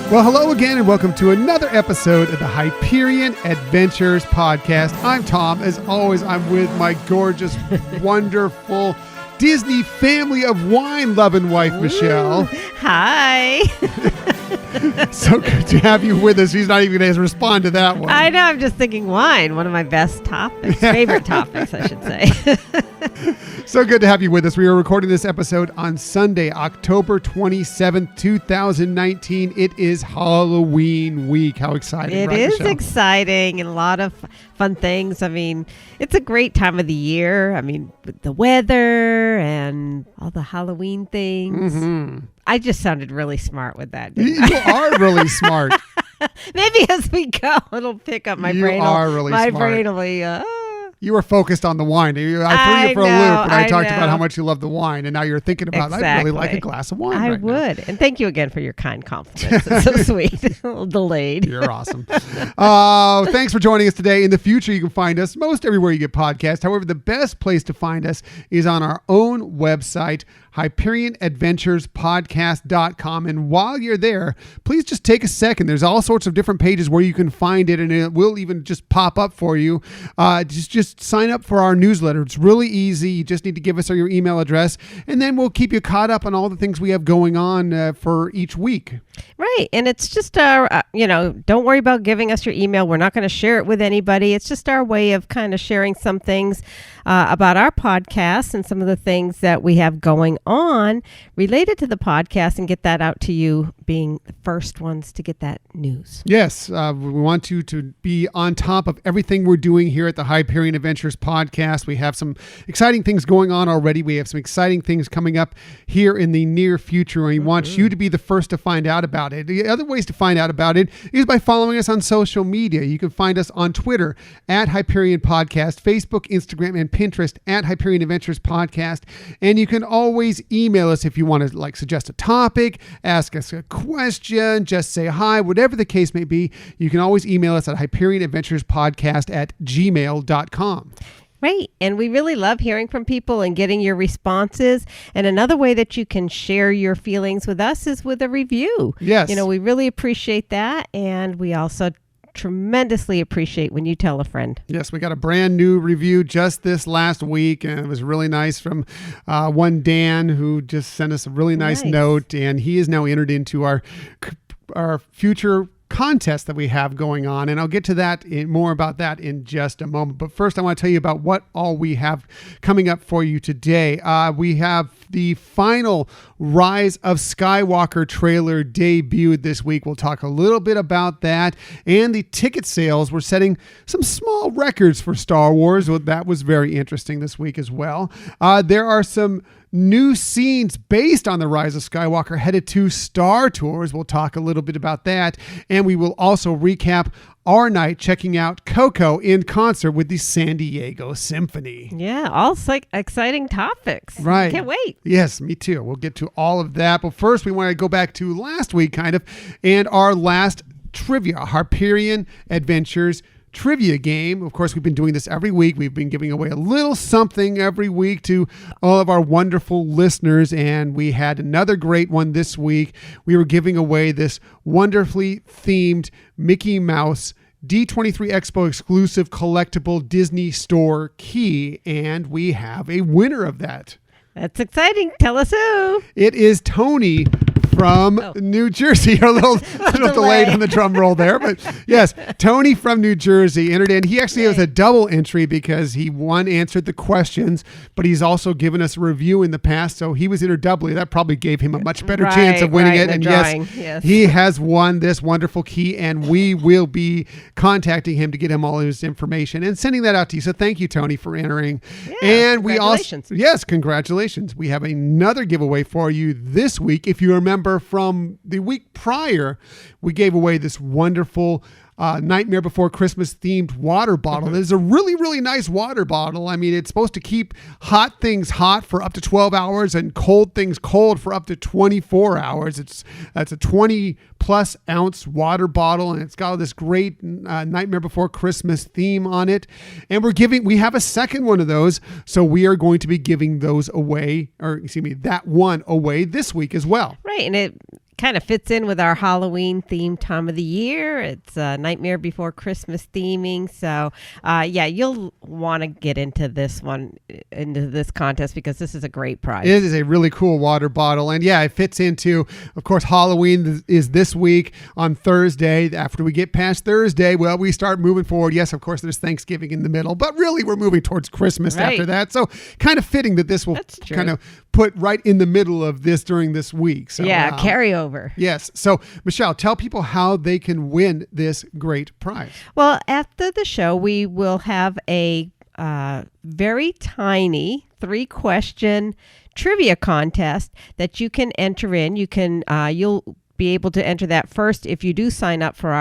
Well, hello again and welcome to another episode of the Hyperion Adventures podcast. I'm Tom. As always, I'm with my gorgeous, wonderful Disney family of wine-loving wife, Michelle. Hi. So good to have you with us. He's not even going to respond to that one. I know. I'm just thinking wine, one of my best topics, favorite topics, I should say. So good to have you with us. We are recording this episode on Sunday, October 27th, 2019. It is Halloween week. How exciting, It right, is Michelle? exciting and a lot of fun things. I mean, it's a great time of the year. I mean, with the weather and all the Halloween things. Mm-hmm. I just sounded really smart with that, didn't I? You are really smart. Maybe as we go, it'll pick up my brain. You are really my smart. brain will be... You were focused on the wine. I threw you for a loop, and I talked about how much you love the wine, and now you're thinking about, I'd really like a glass of wine. I right would. now. And thank you again for your kind compliments. It's so sweet. A little delayed. You're awesome. Thanks for joining us today. In the future, you can find us most everywhere you get podcasts. However, the best place to find us is on our own website, HyperionAdventurespodcast.com. And while you're there, please just take a second. There's all sorts of different pages where you can find it, and it will even just pop up for you. Just sign up for our newsletter. It's really easy. You just need to give us your email address, and then we'll keep you caught up on all the things we have going on for each week. Right. And it's just our, don't worry about giving us your email. We're not going to share it with anybody. It's just our way of kind of sharing some things about our podcast and some of the things that we have going on related to the podcast, and get that out to you, being the first ones to get that news. Yes, we want you to be on top of everything we're doing here at the Hyperion Adventures podcast. We have some exciting things going on already. We have some exciting things coming up here in the near future, and we want you to be the first to find out about it. The other ways to find out about it is by following us on social media. You can find us on Twitter at Hyperion Podcast, Facebook, Instagram, and Pinterest at Hyperion Adventures Podcast. And you can always email us if you want to suggest a topic, ask us a question, just say hi, whatever the case may be. You can always email us at HyperionAdventuresPodcast@gmail.com. Right. And we really love hearing from people and getting your responses. And another way that you can share your feelings with us is with a review. Yes. We really appreciate that. And we also tremendously appreciate when you tell a friend. Yes, we got a brand new review just this last week, and it was really nice from one Dan, who just sent us a really nice note, and he is now entered into our future contest that we have going on, and I'll get to that more about that in just a moment. But first, I want to tell you about what all we have coming up for you today. We have the final Rise of Skywalker trailer debuted this week. We'll talk a little bit about that, and the ticket sales were setting some small records for Star Wars. Well, that was very interesting this week as well. There are some new scenes based on the Rise of Skywalker headed to Star Tours. We'll talk a little bit about that. And we will also recap our night checking out Coco in concert with the San Diego Symphony. Yeah, all exciting topics. Right. Can't wait. Yes, me too. We'll get to all of that. But first, we want to go back to last week, and our last trivia, Hyperion Adventures trivia game. Of course, we've been doing this every week. We've been giving away a little something every week to all of our wonderful listeners, and we had another great one this week. We were giving away this wonderfully themed Mickey Mouse D23 Expo exclusive collectible Disney Store key, and we have a winner of that. That's exciting. Tell us who. It is Tony from New Jersey. A little delayed on the drum roll there, but yes, Tony from New Jersey entered in. He actually has a double entry because he answered the questions, but he's also given us a review in the past, so he was entered doubly. That probably gave him a much better chance of winning it. And yes, he has won this wonderful key, and we will be contacting him to get him all his information and sending that out to you. So thank you, Tony, for entering. Yeah, and congratulations. Congratulations. We have another giveaway for you this week. If you remember from the week prior, we gave away this wonderful Nightmare Before Christmas themed water bottle. It's a really, really nice water bottle. I mean, it's supposed to keep hot things hot for up to 12 hours and cold things cold for up to 24 hours. That's a 20 plus ounce water bottle, and it's got this great Nightmare Before Christmas theme on it. And we have a second one of those, so we are going to be giving those away, that one away this week as well. Right, and it kind of fits in with our Halloween themed time of the year. It's Nightmare Before Christmas theming. So, you'll want to get into this contest because this is a great prize. It is a really cool water bottle. And it fits into, of course, Halloween is this week on Thursday. After we get past Thursday, we start moving forward. Yes, of course, there's Thanksgiving in the middle, but really we're moving towards Christmas after that. So kind of fitting that this will kind of put right in the middle of this during this week. So, carryover. Yes. So, Michelle, tell people how they can win this great prize. Well, after the show, we will have a very tiny 3-question trivia contest that you can enter in. You'll be able to enter that first if you do sign up for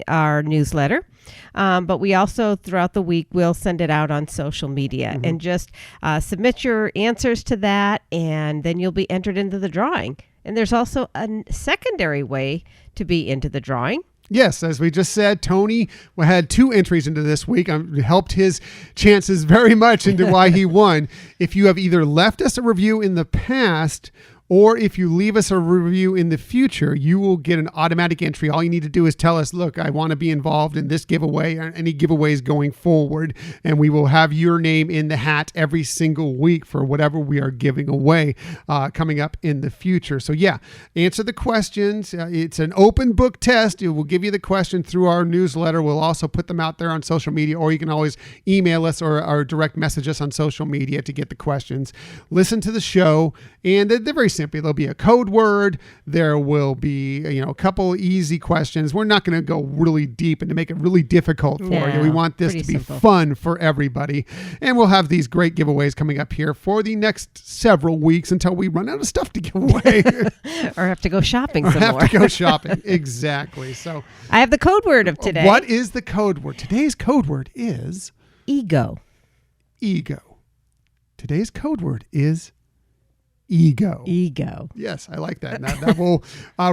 our newsletter. But we also, throughout the week, will send it out on social media and just submit your answers to that, and then you'll be entered into the drawing. And there's also a secondary way to be into the drawing. Yes, as we just said, Tony had 2 entries into this week. Helped his chances very much into why he won. If you have either left us a review in the past or if you leave us a review in the future, you will get an automatic entry. All you need to do is tell us, look, I want to be involved in this giveaway or any giveaways going forward, and we will have your name in the hat every single week for whatever we are giving away coming up in the future. So answer the questions. It's an open book test. It will give you the question through our newsletter. We'll also put them out there on social media, or you can always email us or direct message us on social media to get the questions. Listen to the show, and they're very simply. There'll be a code word. There will be, a couple easy questions. We're not going to go really deep and to make it really difficult for you. We want this to be fun for everybody. And we'll have these great giveaways coming up here for the next several weeks until we run out of stuff to give away. Or have to go shopping some more. Have to go shopping. Exactly. So I have the code word of today. What is the code word? Today's code word is ego. Ego. Today's code word is ego. Yes, I like that. Now, that will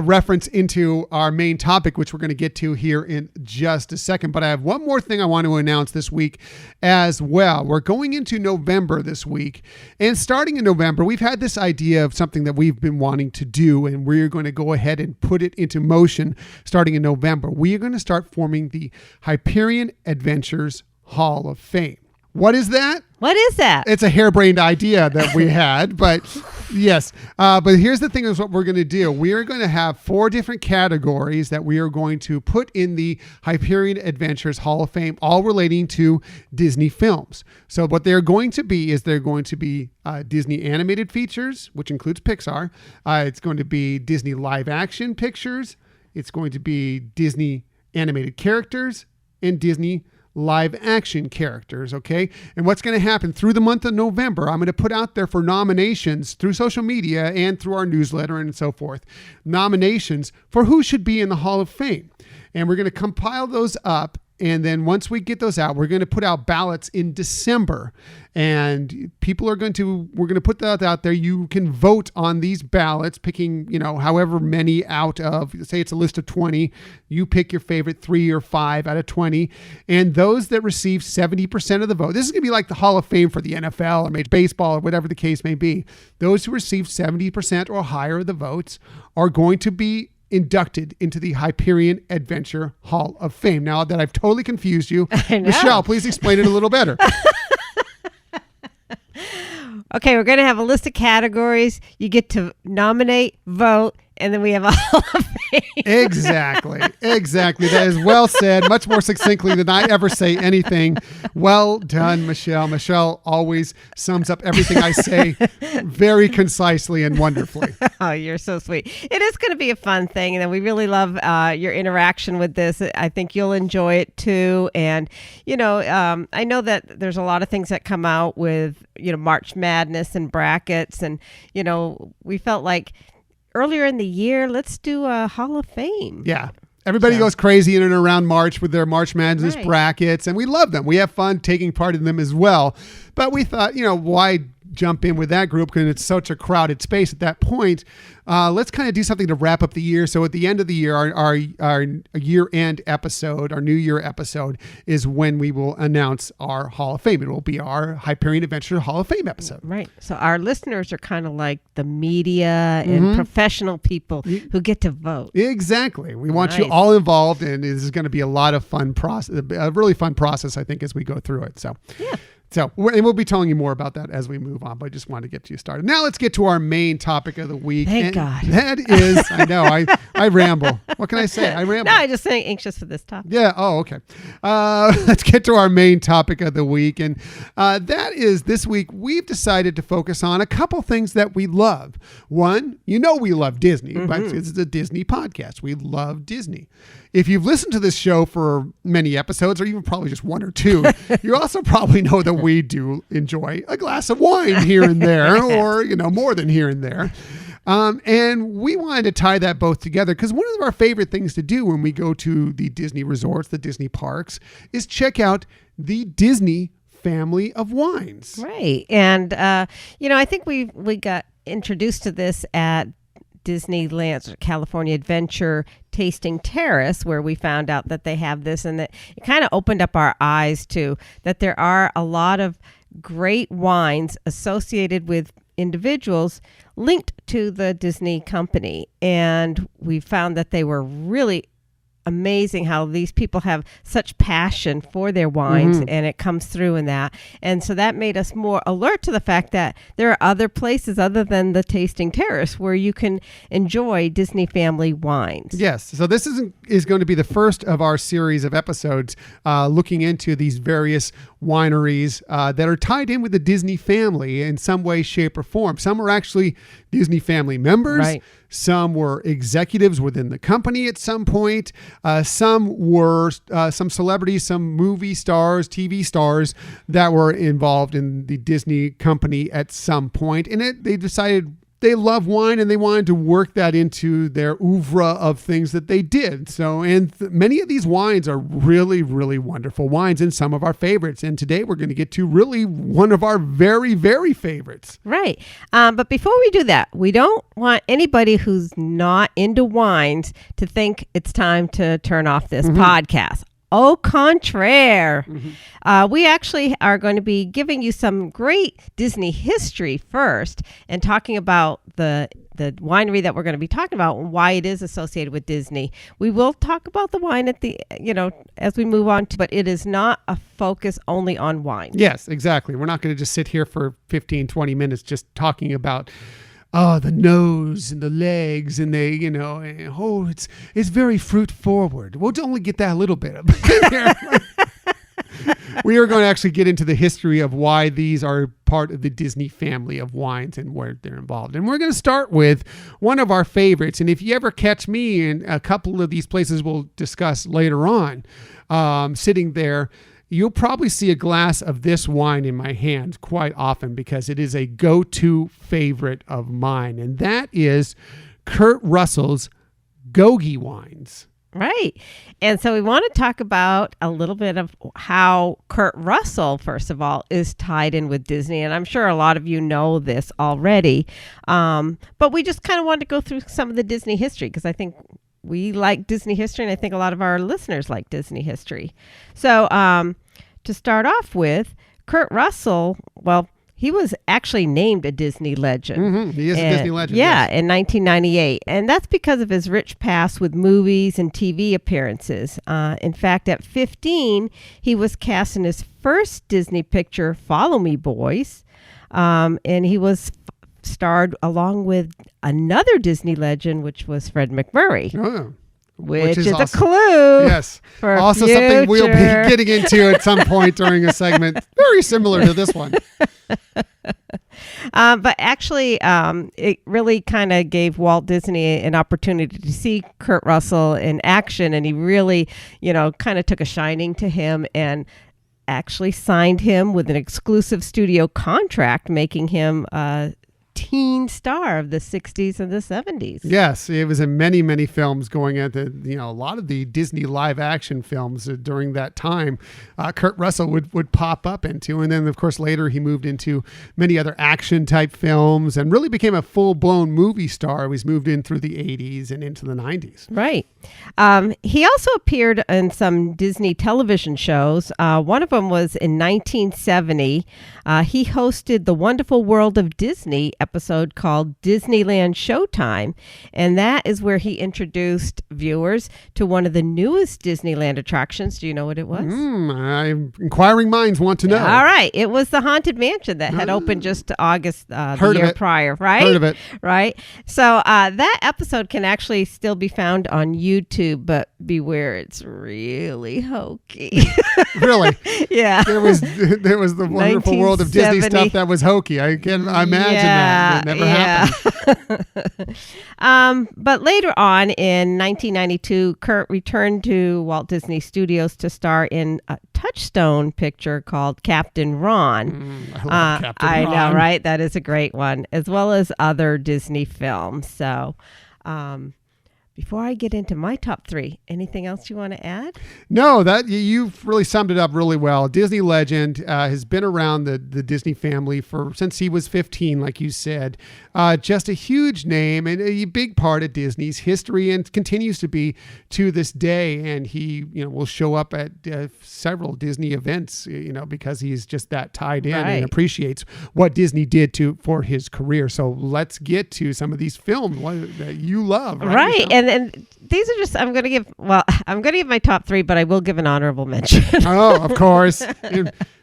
reference into our main topic, which we're going to get to here in just a second. But I have one more thing I want to announce this week as well. We're going into November this week. And starting in November, we've had this idea of something that we've been wanting to do, and we're going to go ahead and put it into motion starting in November. We are going to start forming the Hyperion Adventures Hall of Fame. What is that? What is that? It's a harebrained idea that we had, but yes. But here's the thing is what we're going to do. We are going to have 4 different categories that we are going to put in the Hyperion Adventures Hall of Fame, all relating to Disney films. So what they're going to be is they're going to be Disney animated features, which includes Pixar. It's going to be Disney live action pictures. It's going to be Disney animated characters and Disney live action characters. Okay. And what's going to happen through the month of November, I'm going to put out there for nominations through social media and through our newsletter and so forth, nominations for who should be in the Hall of Fame. And we're going to compile those up. And then once we get those out, we're going to put out ballots in December, and we're going to put that out there. You can vote on these ballots, picking, however many out of, say it's a list of 20, you pick your favorite 3 or 5 out of 20. And those that receive 70% of the vote, this is going to be like the Hall of Fame for the NFL or Major Baseball or whatever the case may be. Those who receive 70% or higher of the votes are going to be inducted into the Hyperion Adventure Hall of Fame. Now that I've totally confused you, Michelle, please explain it a little better. Okay, we're going to have a list of categories. You get to nominate, vote, and then we have a Hall of Fame. Exactly. That is well said, much more succinctly than I ever say anything. Well done, Michelle. Michelle always sums up everything I say very concisely and wonderfully. Oh, you're so sweet. It is going to be a fun thing, and we really love your interaction with this. I think you'll enjoy it too. And, I know that there's a lot of things that come out with, March Madness and brackets. And, we felt like earlier in the year, let's do a Hall of Fame. Yeah. Everybody goes crazy in and around March with their March Madness brackets, and we love them. We have fun taking part in them as well. But we thought, why jump in with that group because it's such a crowded space at that point. Let's kind of do something to wrap up the year. So at the end of the year, our year-end episode, our New Year episode, is when we will announce our Hall of Fame. It will be our Hyperion Adventure Hall of Fame episode. Right. So our listeners are kind of like the media and professional people who get to vote. Exactly. We want you all involved, and this is going to be a lot of fun process, a really fun process, I think, as we go through it. So, yeah. So, and we'll be telling you more about that as we move on, but I just wanted to get you started. Now let's get to our main topic of the week. Thank God. That is, I know, I ramble. What can I say? I ramble. No, I just saying anxious for this topic. Yeah. Oh, okay. Let's get to our main topic of the week. And that is, this week, we've decided to focus on a couple things that we love. One, we love Disney, but it's a Disney podcast. We love Disney. If you've listened to this show for many episodes, or even probably just one or two, you also probably know that we do enjoy a glass of wine here and there, or, more than here and there. And we wanted to tie that both together because one of our favorite things to do when we go to the Disney resorts, the Disney parks, is check out the Disney family of wines. Right. And, I think we got introduced to this at Disneyland's California Adventure Tasting Terrace, where we found out that they have this, and that it kind of opened up our eyes to that there are a lot of great wines associated with individuals linked to the Disney company. And we found that they were really amazing how these people have such passion for their wines, and it comes through in that. And so that made us more alert to the fact that there are other places other than the Tasting Terrace where you can enjoy Disney family wines. Yes. So this is going to be the first of our series of episodes looking into these various wineries that are tied in with the Disney family in some way, shape, or form. Some are actually Disney family members. Right. Some were executives within the company at some point. Some were some celebrities, some movie stars, TV stars that were involved in the Disney company at some point. And they decided they love wine and they wanted to work that into their oeuvre of things that they did. So, many of these wines are really, really wonderful wines and some of our favorites. And today we're going to get to really one of our very, very favorites. Right. But before we do that, we don't want anybody who's not into wines to think it's time to turn off this podcast. Au contraire. We actually are going to be giving you some great Disney history first and talking about the winery that we're going to be talking about and why it is associated with Disney. We will talk about the wine at the, as we move on, but it is not a focus only on wine. Yes, exactly. We're not going to just sit here for 15, 20 minutes just talking about the nose and the legs and it's very fruit forward. We'll only get that a little bit of We are going to actually get into the history of why these are part of the Disney family of wines and where they're involved. And we're going to start with one of our favorites. And if you ever catch me in a couple of these places we'll discuss later on, sitting there, you'll probably see a glass of this wine in my hand quite often because it is a go-to favorite of mine. And that is Kurt Russell's GoGi wines. Right. And so we want to talk about a little bit of how Kurt Russell, first of all, is tied in with Disney. And I'm sure a lot of you know this already. But we just kind of wanted to go through some of the Disney history because I think we like Disney history, and I think a lot of our listeners like Disney history. So to start off with, Kurt Russell, well, he was actually named a Disney legend. He is a Disney legend. Yeah, yes. In 1998. And that's because of his rich past with movies and TV appearances. In fact, at 15, he was cast in his first Disney picture, Follow Me Boys. And he was starred along with another Disney legend, which was Fred MacMurray. Oh. Which is awesome. A clue. Yes. For also future. Something we'll be getting into at some point during a segment very similar to this one. But actually, it really kind of gave Walt Disney an opportunity to see Kurt Russell in action. And he really, kind of took a shining to him and actually signed him with an exclusive studio contract, making him teen star of the 60s and the 70s. Yes, it was in many, many films going at a lot of the Disney live action films during that time. Kurt Russell would pop up into, and then of course later he moved into many other action type films and really became a full blown movie star. He was moved in through the 80s and into the 90s. Right. He also appeared in some Disney television shows. One of them was in 1970. He hosted the Wonderful World of Disney episode called Disneyland Showtime. And that is where he introduced viewers to one of the newest Disneyland attractions. Do you know what it was? Inquiring minds want to know. All right. It was the Haunted Mansion that had opened just August the year prior, right? Heard of it. Right. So that episode can actually still be found on YouTube, but beware, it's really hokey. Really? Yeah. There was the Wonderful World of Disney stuff that was hokey. I imagine that. It never happened. But later on in 1992, Kurt returned to Walt Disney Studios to star in a Touchstone picture called Captain Ron. I love Captain Ron. I know, right? That is a great one, as well as other Disney films. So, before I get into my top three, anything else you want to add? No, that you've really summed it up really well. Disney legend, has been around the Disney family since he was 15, like you said. Just a huge name and a big part of Disney's history, and continues to be to this day. And he, will show up at several Disney events, because he's just that tied in and appreciates what Disney did for his career. So let's get to some of these films that you love, right? And these are just, I'm going to give my top three, but I will give an honorable mention. Oh, of course.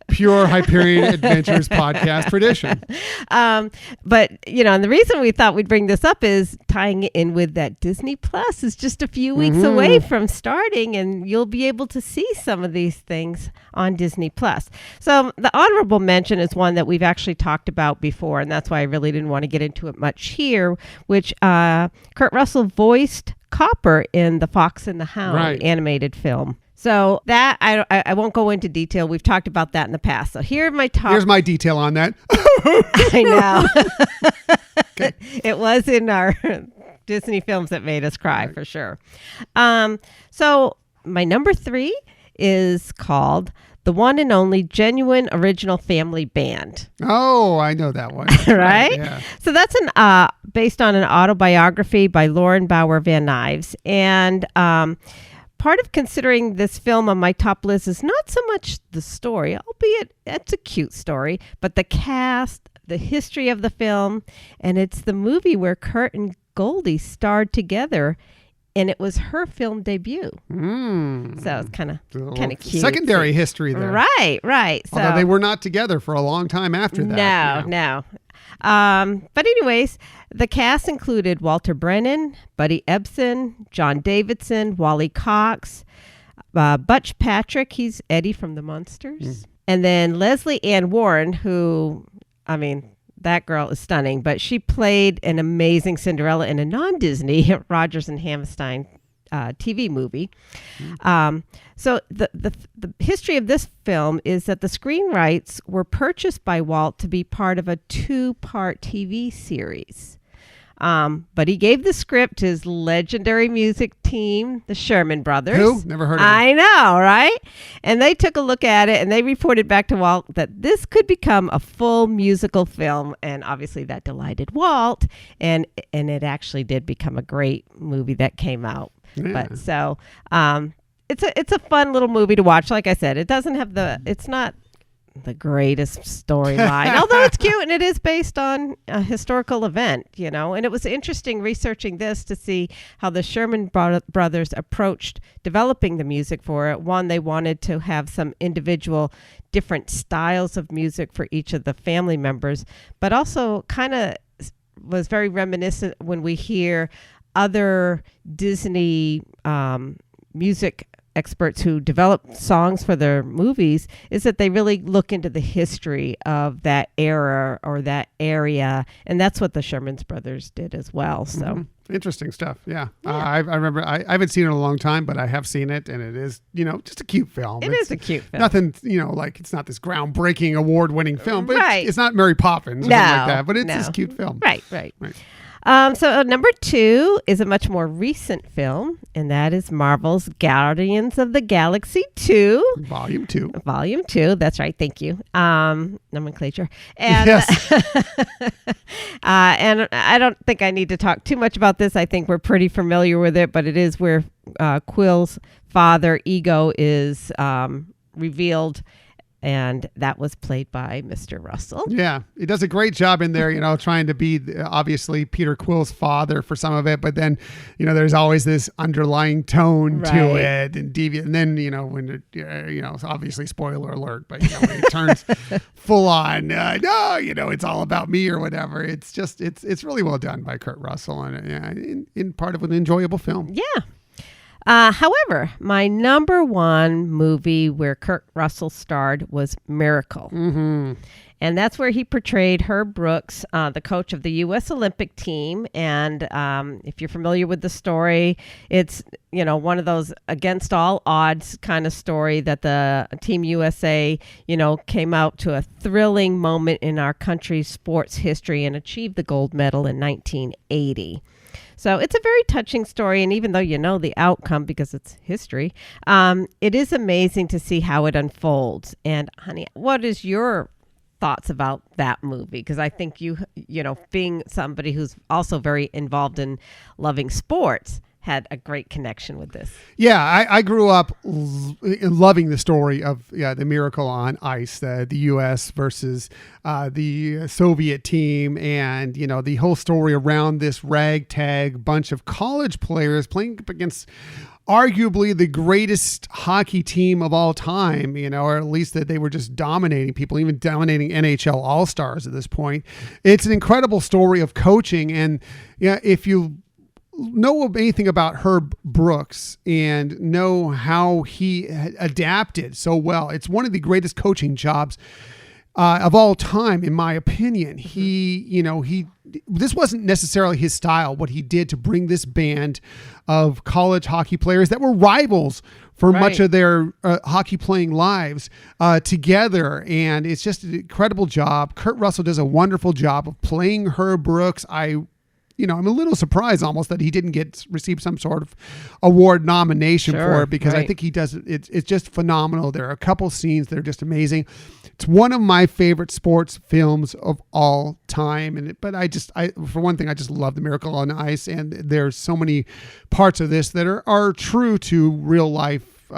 Pure Hyperion Adventures podcast tradition. But, and the reason we thought we'd bring this up is tying it in with that Disney Plus is just a few weeks away from starting, and you'll be able to see some of these things on Disney Plus. So the honorable mention is one that we've actually talked about before, and that's why I really didn't want to get into it much here, which Kurt Russell voiced Copper in the Fox and the Hound animated film. So that I won't go into detail. We've talked about that in the past. So here are my top. Here's my detail on that. I know. Okay. It was in our Disney films that made us cry for sure. So my number three is called The One and Only Genuine Original Family Band. Oh, I know that one. Right? Yeah. So that's based on an autobiography by Lauren Bauer Van Nives. And part of considering this film on my top list is not so much the story, albeit it's a cute story, but the cast, the history of the film, and it's the movie where Kurt and Goldie starred together, and it was her film debut. So it's kind of cute. Secondary history there. Right. So, although they were not together for a long time after that. No. But anyways, the cast included Walter Brennan, Buddy Ebsen, John Davidson, Wally Cox, Butch Patrick, he's Eddie from the Munsters, and then Leslie Ann Warren, who, that girl is stunning, but she played an amazing Cinderella in a non-Disney Rodgers and Hammerstein TV movie. So the history of this film is that the screen rights were purchased by Walt to be part of a 2-part TV series. But he gave the script to his legendary music team, the Sherman Brothers. Who? Never heard of them. I know, right? And they took a look at it, and they reported back to Walt that this could become a full musical film. And obviously that delighted Walt, and it actually did become a great movie that came out. Yeah. But so it's a fun little movie to watch. Like I said, it's not the greatest storyline, although it's cute, and it is based on a historical event, and it was interesting researching this to see how the Sherman brothers approached developing the music for it. One, they wanted to have some individual different styles of music for each of the family members, but also kind of was very reminiscent when we hear other Disney music experts who develop songs for their movies is that they really look into the history of that era or that area. And that's what the Sherman's Brothers did as well. So. Mm-hmm. Interesting stuff. Yeah. I remember, I haven't seen it in a long time, but I have seen it, and it is, just a cute film. It's a cute film. Nothing, like it's not this groundbreaking award-winning film, but it's not Mary Poppins or something like that, but it's this cute film. Right. So number 2 is a much more recent film, and that is Marvel's Guardians of the Galaxy 2. Volume 2. Volume 2. That's right. Thank you. Nomenclature. And, yes. And I don't think I need to talk too much about this. I think we're pretty familiar with it, but it is where Quill's father, Ego, is revealed. And that was played by Mr. Russell. Yeah, he does a great job in there, trying to be obviously Peter Quill's father for some of it. But then, there's always this underlying tone to it and deviant. And then, when it's obviously spoiler alert, but when it turns full on, no, it's all about me or whatever. It's just, it's really well done by Kurt Russell and in part of an enjoyable film. Yeah. However, my number 1 movie where Kurt Russell starred was Miracle. Mm-hmm. And that's where he portrayed Herb Brooks, the coach of the U.S. Olympic team. And if you're familiar with the story, it's, one of those against all odds kind of story that the Team USA, came out to a thrilling moment in our country's sports history and achieved the gold medal in 1980. So it's a very touching story, and even though the outcome because it's history, it is amazing to see how it unfolds. And honey, what is your thoughts about that movie? Because I think you being somebody who's also very involved in loving sports, had a great connection with this. Yeah, I grew up loving the story of the Miracle on Ice, the U.S. versus the Soviet team, and the whole story around this ragtag bunch of college players playing up against arguably the greatest hockey team of all time, or at least that they were just dominating people, even dominating NHL All-Stars at this point. It's an incredible story of coaching, and if you know anything about Herb Brooks and know how he adapted so well, it's one of the greatest coaching jobs of all time, in my opinion. This wasn't necessarily his style, what he did to bring this band of college hockey players that were rivals for much of their hockey playing lives together. And it's just an incredible job. Kurt Russell does a wonderful job of playing Herb Brooks. I'm a little surprised almost that he didn't receive some sort of award nomination for it, because I think he does it. It's just phenomenal. There are a couple scenes that are just amazing. It's one of my favorite sports films of all time. But for one thing, I just love The Miracle on Ice. And there's so many parts of this that are true to real life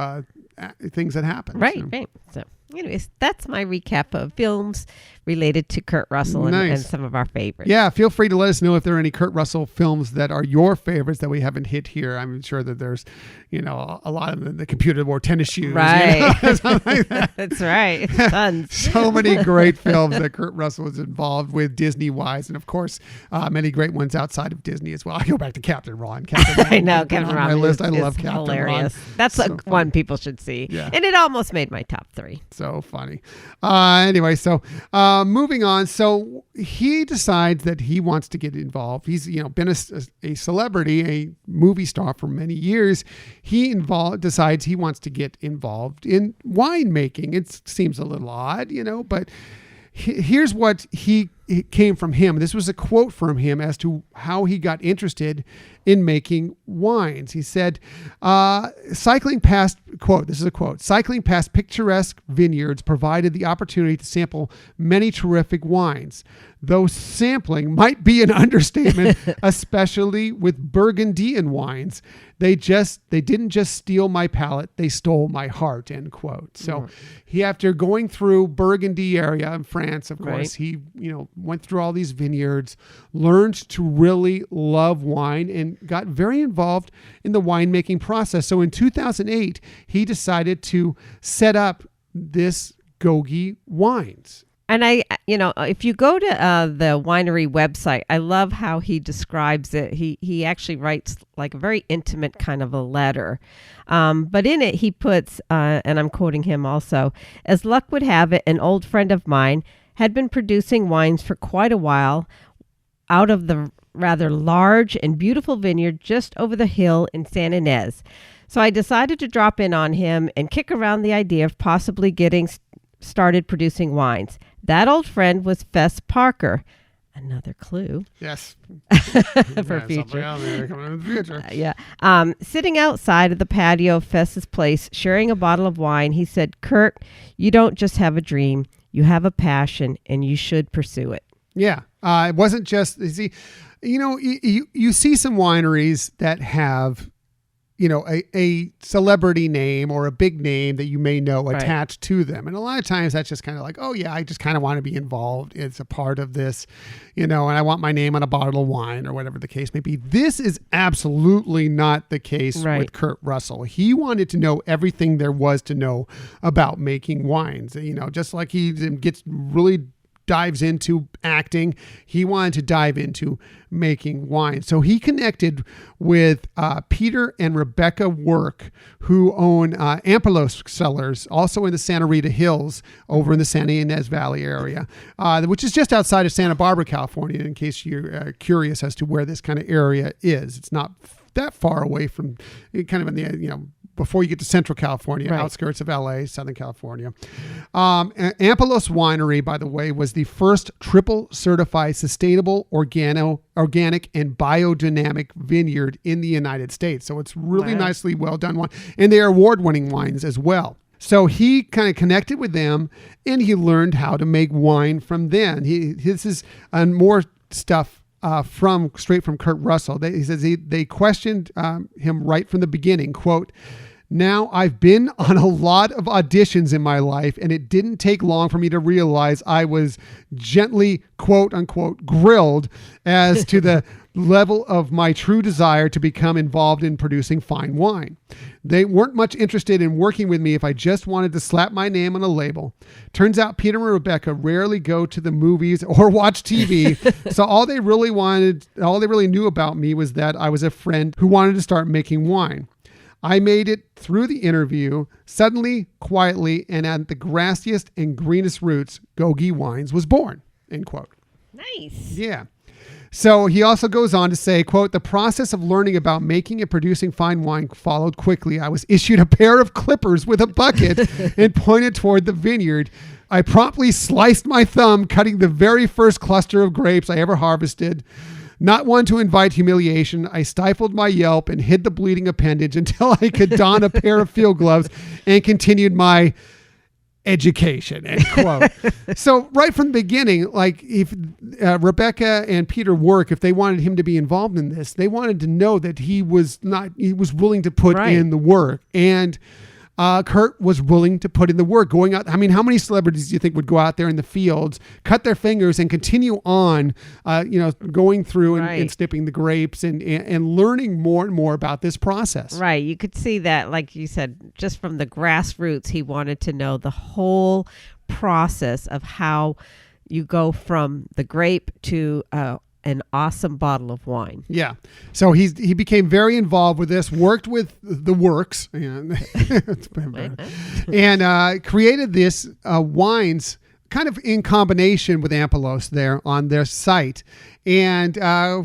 things that happen. Right. So anyways, that's my recap of films related to Kurt Russell and some of our favorites. Yeah, feel free to let us know if there are any Kurt Russell films that are your favorites that we haven't hit here. I'm sure that there's, a lot of them, the Computer Wore Tennis Shoes. Right. Something like that. That's right. Tons. So many great films that Kurt Russell was involved with Disney-wise. And of course, many great ones outside of Disney as well. I go back to Captain Ron. I know, Captain Ron. My list. I love Captain hilarious. Ron. That's one people should see. Yeah. And it almost made my top 3. So funny. Anyway, so moving on. So he decides that he wants to get involved. He's been a celebrity, a movie star for many years. He decides he wants to get involved in winemaking. It seems a little odd, but here's what it came from him. This was a quote from him as to how he got interested in making wines. He said, cycling past picturesque vineyards provided the opportunity to sample many terrific wines. Though sampling might be an understatement, especially with Burgundian wines. They didn't just steal my palate, they stole my heart, end quote. So he, after going through Burgundy area in France, of course, he, went through all these vineyards, learned to really love wine, and got very involved in the winemaking process. So in 2008, he decided to set up this GoGi Wines. And if you go to the winery website, I love how he describes it. He actually writes like a very intimate kind of a letter. But in it, he puts, and I'm quoting him also, as luck would have it, an old friend of mine had been producing wines for quite a while out of the rather large and beautiful vineyard just over the hill in San Ynez. So I decided to drop in on him and kick around the idea of possibly getting started producing wines. That old friend was Fess Parker. Another clue. Yes. For future. Coming in the future. Yeah. Sitting outside of the patio of Fess's place, sharing a bottle of wine, he said, "Kurt, you don't just have a dream. You have a passion, and you should pursue it." Yeah. It wasn't just, you see some wineries that have, a celebrity name or a big name that you may know attached to them. And a lot of times that's just kind of like, oh yeah, I just kind of want to be involved. It's a part of this, and I want my name on a bottle of wine or whatever the case may be. This is absolutely not the case with Kurt Russell. He wanted to know everything there was to know about making wines, just like he dives into acting. He wanted to dive into making wine. So he connected with Peter and Rebecca Work, who own Ampalos cellars, also in the Santa Rita Hills over in the Santa Ynez Valley area, which is just outside of Santa Barbara, California, in case you're curious as to where this kind of area is. It's not that far away from kind of in the, before you get to Central California, outskirts of LA, Southern California. Ampalos Winery, by the way, was the first triple certified sustainable, organic, and biodynamic vineyard in the United States. So it's really nicely well done wine. And they are award-winning wines as well. So he kind of connected with them and he learned how to make wine from them. This is more stuff straight from Kurt Russell. He says they questioned him right from the beginning. Quote, "Now, I've been on a lot of auditions in my life, and it didn't take long for me to realize I was gently, quote unquote, grilled as to the level of my true desire to become involved in producing fine wine. They weren't much interested in working with me if I just wanted to slap my name on a label. Turns out Peter and Rebecca rarely go to the movies or watch TV. So all they really knew about me was that I was a friend who wanted to start making wine. I made it through the interview, suddenly, quietly, and at the grassiest and greenest roots, GoGi Wines was born," end quote. Nice. Yeah. So he also goes on to say, quote, "The process of learning about making and producing fine wine followed quickly. I was issued a pair of clippers with a bucket and pointed toward the vineyard. I promptly sliced my thumb, cutting the very first cluster of grapes I ever harvested. Not one to invite humiliation, I stifled my yelp and hid the bleeding appendage until I could don a pair of field gloves and continued my education," end quote. So right from the beginning, like if Rebecca and Peter Work, if they wanted him to be involved in this, they wanted to know that he was willing to put in the work. And Kurt was willing to put in the work, going out. I mean, how many celebrities do you think would go out there in the fields, cut their fingers and continue on, going through and snipping the grapes and learning more and more about this process? Right. You could see that, like you said, just from the grassroots, he wanted to know the whole process of how you go from the grape to an awesome bottle of wine. Yeah. So he became very involved with this, worked with the works and created this wines kind of in combination with Ampalos there on their site. And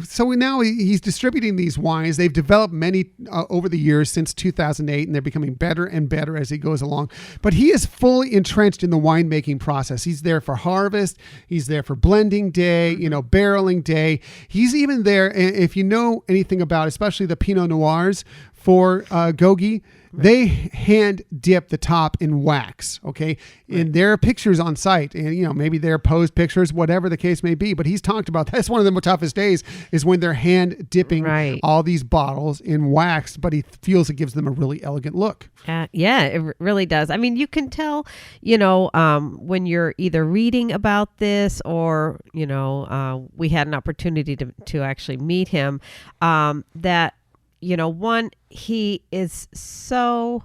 so now he's distributing these wines. They've developed many over the years since 2008, and they're becoming better and better as he goes along. But he is fully entrenched in the winemaking process. He's there for harvest. He's there for blending day, barreling day. He's even there, if you know anything about, especially the Pinot Noirs for GoGi, they hand dip the top in wax, okay? And there are pictures on site, and maybe they're posed pictures, whatever the case may be. But he's talked about that's one of the toughest days is when they're hand dipping all these bottles in wax. But he feels it gives them a really elegant look. Yeah, it really does. I mean, you can tell, when you're either reading about this or we had an opportunity to actually meet him, that. One, he is so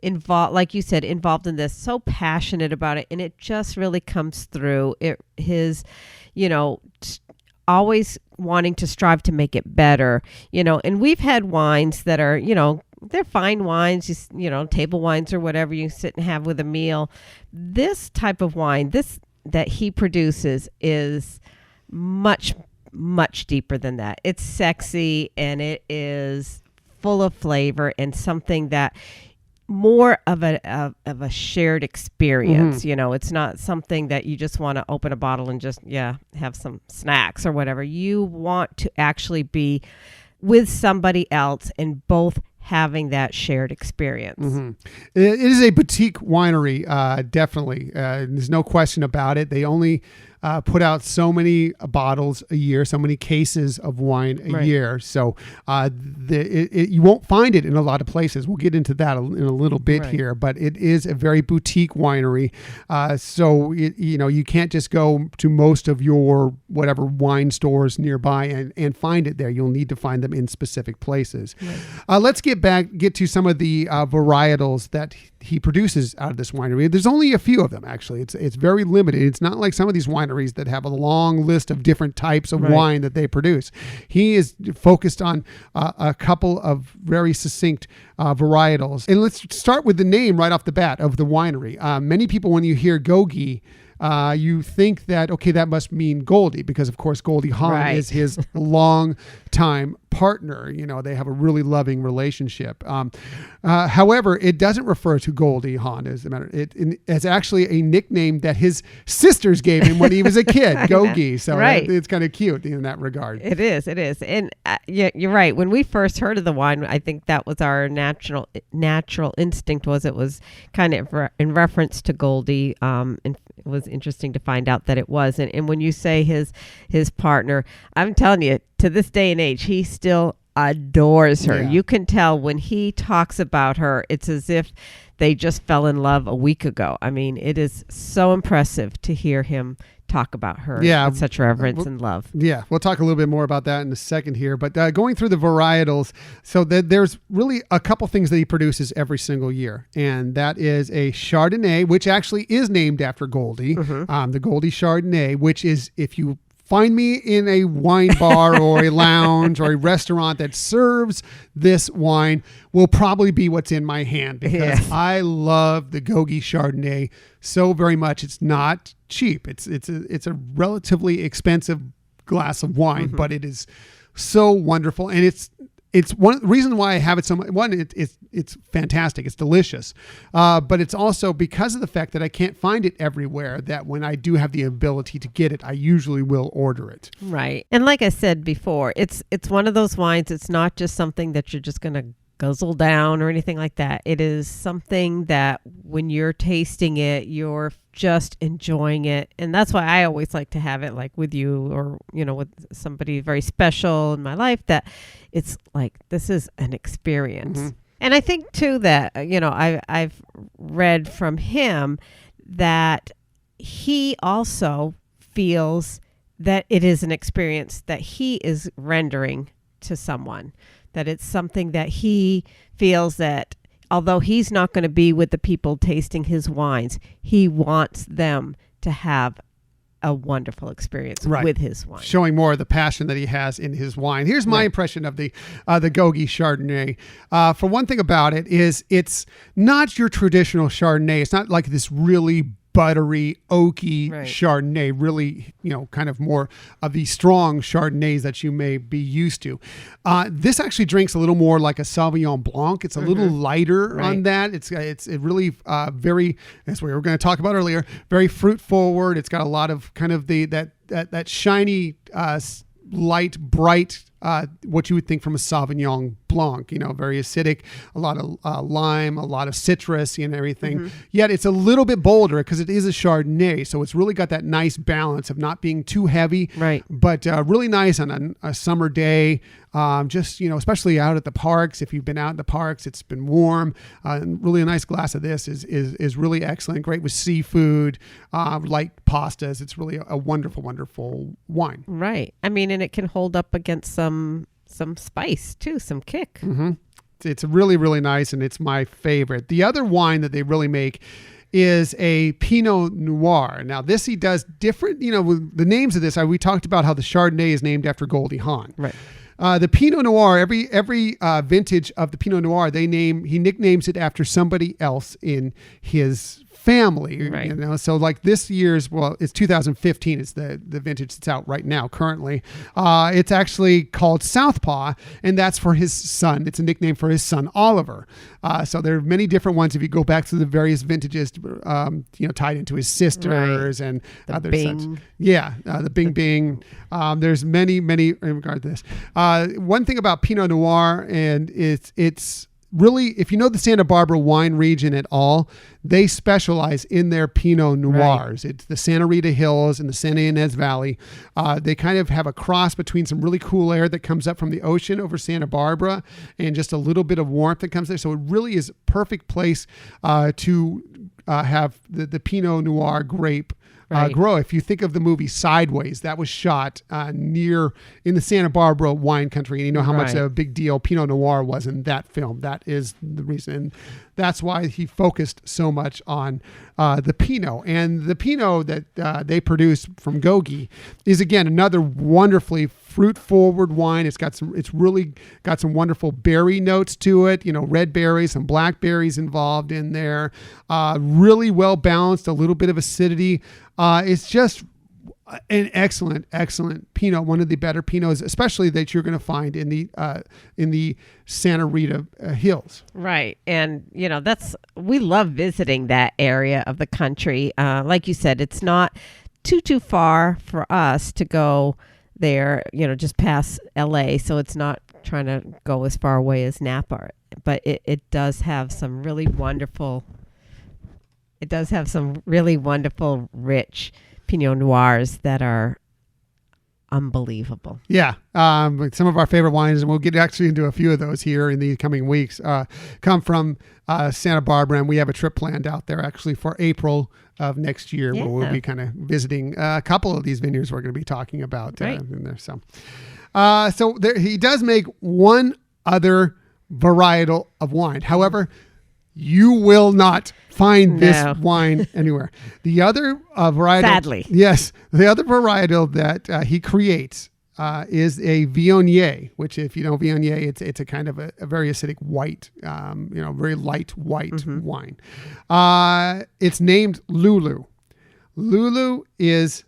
involved, like you said, involved in this, so passionate about it, and it just really comes through. His, always wanting to strive to make it better, and we've had wines that are, they're fine wines, just, table wines or whatever you sit and have with a meal. This type of wine, that he produces is much, much deeper than that. It's sexy and it is full of flavor and something that more of a shared experience. It's not something that you just want to open a bottle and just, have some snacks or whatever. You want to actually be with somebody else and both having that shared experience. It is a boutique winery, definitely. There's no question about it. They only put out so many bottles a year, so many cases of wine a year. So you won't find it in a lot of places. We'll get into that in a little bit here, but it is a very boutique winery. So you can't just go to most of your whatever wine stores nearby and find it there. You'll need to find them in specific places. Let's get to some of the varietals that he produces out of this winery. There's only a few of them, actually. It's very limited. It's not like some of these wineries that have a long list of different types of wine that they produce. He is focused on a couple of very succinct varietals. And let's start with the name right off the bat of the winery. Many people, when you hear GoGi, you think that, okay, that must mean Goldie, because of course Goldie Hawn is his long-time partner. They have a really loving relationship. However, it doesn't refer to Goldie Hawn. As a matter, it's actually a nickname that his sisters gave him when he was a kid, GoGi. So it's kind of cute in that regard. It is. And you're right. When we first heard of the wine, I think that was our natural instinct. It was kind of in reference to Goldie. And it was interesting to find out that it was. And when you say his partner, I'm telling you, to this day and age, he still adores her. You can tell when he talks about her, it's as if they just fell in love a week ago. I mean, it is so impressive to hear him talk about her with such reverence and love. Yeah, we'll talk a little bit more about that in a second here. But going through the varietals, so there's really a couple things that he produces every single year. And that is a Chardonnay, which actually is named after Goldie, the Goldie Chardonnay, which is, if you find me in a wine bar or a lounge or a restaurant that serves this wine, will probably be what's in my hand, because I love the GoGi Chardonnay so very much. It's not cheap. It's a relatively expensive glass of wine, but it is so wonderful, and it's one reason why I have it so much. One, it's fantastic. It's delicious. But it's also because of the fact that I can't find it everywhere, that when I do have the ability to get it, I usually will order it. Right. And like I said before, it's one of those wines. It's not just something that you're just going to guzzle down or anything like that. It is something that when you're tasting it, you're just enjoying it. And that's why I always like to have it like with you, or, with somebody very special in my life, that it's like, this is an experience. And I think too that, I've read from him that he also feels that it is an experience that he is rendering to someone, that it's something that he feels that although he's not going to be with the people tasting his wines, he wants them to have a wonderful experience with his wine. Showing more of the passion that he has in his wine. Here's my impression of the GoGi Chardonnay. For one thing about it is, it's not your traditional Chardonnay. It's not like this really buttery, oaky Chardonnay, really, kind of more of the strong Chardonnays that you may be used to. This actually drinks a little more like a Sauvignon Blanc. It's a little lighter on that. It's really very, as we were going to talk about earlier, very fruit forward. It's got a lot of kind of that shiny, light, bright, what you would think from a Sauvignon Blanc, very acidic, a lot of lime, a lot of citrus and everything. Yet it's a little bit bolder because it is a Chardonnay. So it's really got that nice balance of not being too heavy, but really nice on a summer day. Just, especially out at the parks. If you've been out in the parks, it's been warm. Really a nice glass of this is really excellent. Great with seafood, light pastas. It's really a wonderful, wonderful wine. Right. I mean, and it can hold up against some spice too, some kick. it's really, really nice, and it's my favorite. The other wine that they really make is a Pinot Noir. Now, this he does different, with the names of this. We talked about how the Chardonnay is named after Goldie Hawn. Right. The Pinot Noir, every vintage of the Pinot Noir, he nicknames it after somebody else in his family. Right. So like this year's, it's 2015. It's the vintage that's out right now currently. It's actually called Southpaw, and that's for his son. It's a nickname for his son Oliver. So there are many different ones if you go back to the various vintages, tied into his sisters and the other Bing. such. Yeah, the Bing Bing. There's many in regard to this. One thing about Pinot Noir, and it's really, if you know the Santa Barbara wine region at all, they specialize in their Pinot Noirs. Right. It's the Santa Rita Hills and the Santa Ynez Valley. They kind of have a cross between some really cool air that comes up from the ocean over Santa Barbara and just a little bit of warmth that comes there. So it really is a perfect place to have the Pinot Noir grape grow. If you think of the movie Sideways, that was shot near in the Santa Barbara wine country, and you know how much of a big deal Pinot Noir was in that film. That is the reason. And that's why he focused so much on the Pinot. And the Pinot that they produce from GoGi is, again, another wonderfully fruit-forward wine. It's really got some wonderful berry notes to it. Red berries, some blackberries involved in there. Really well balanced. A little bit of acidity. It's just an excellent Pinot. One of the better Pinots, especially that you're going to find in the Santa Rita Hills. Right. And, we love visiting that area of the country. Like you said, it's not too far for us to go there, just past LA. So it's not trying to go as far away as Napa, but it does have some really wonderful, rich Pinot Noirs that are unbelievable. Yeah. Some of our favorite wines, and we'll get actually into a few of those here in the coming weeks, come from Santa Barbara, and we have a trip planned out there actually for April of next year where we'll be kind of visiting a couple of these vineyards we're going to be talking about in there. So he does make one other varietal of wine. However, you will not find this wine anywhere. The other varietal, sadly, yes, the other varietal that he creates is a Viognier, which, if you know Viognier, it's a kind of a very acidic white, very light white wine. It's named Lulu. Lulu is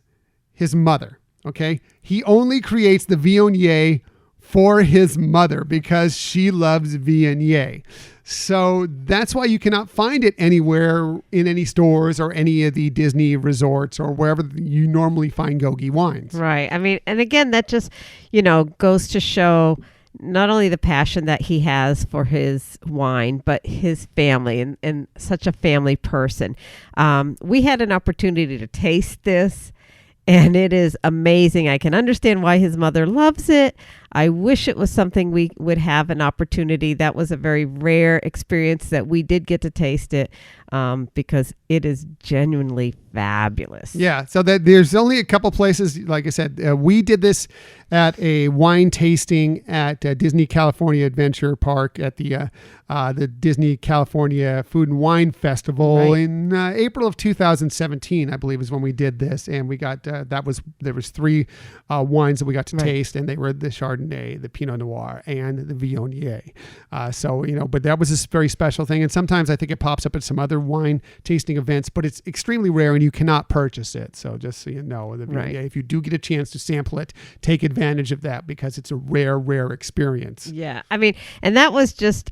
his mother. Okay, he only creates the Viognier for his mother because she loves Viognier. So that's why you cannot find it anywhere in any stores or any of the Disney resorts or wherever you normally find GoGi wines. Right. I mean, and again, that just, goes to show not only the passion that he has for his wine, but his family and such a family person. We had an opportunity to taste this, and it is amazing. I can understand why his mother loves it. I wish it was something we would have an opportunity. That was a very rare experience that we did get to taste it because it is genuinely fabulous. Yeah. So there's only a couple places. Like I said, we did this at a wine tasting at Disney California Adventure Park at the Disney California Food and Wine Festival in April of 2017, I believe, is when we did this. And we got there was three wines that we got to taste, and they were the Chardonnay, the Pinot Noir, and the Viognier. But that was a very special thing. And sometimes I think it pops up at some other wine tasting events, but it's extremely rare and you cannot purchase it. So just so you know, the Viognier, if you do get a chance to sample it, take advantage of that because it's a rare experience. Yeah. I mean, and that was just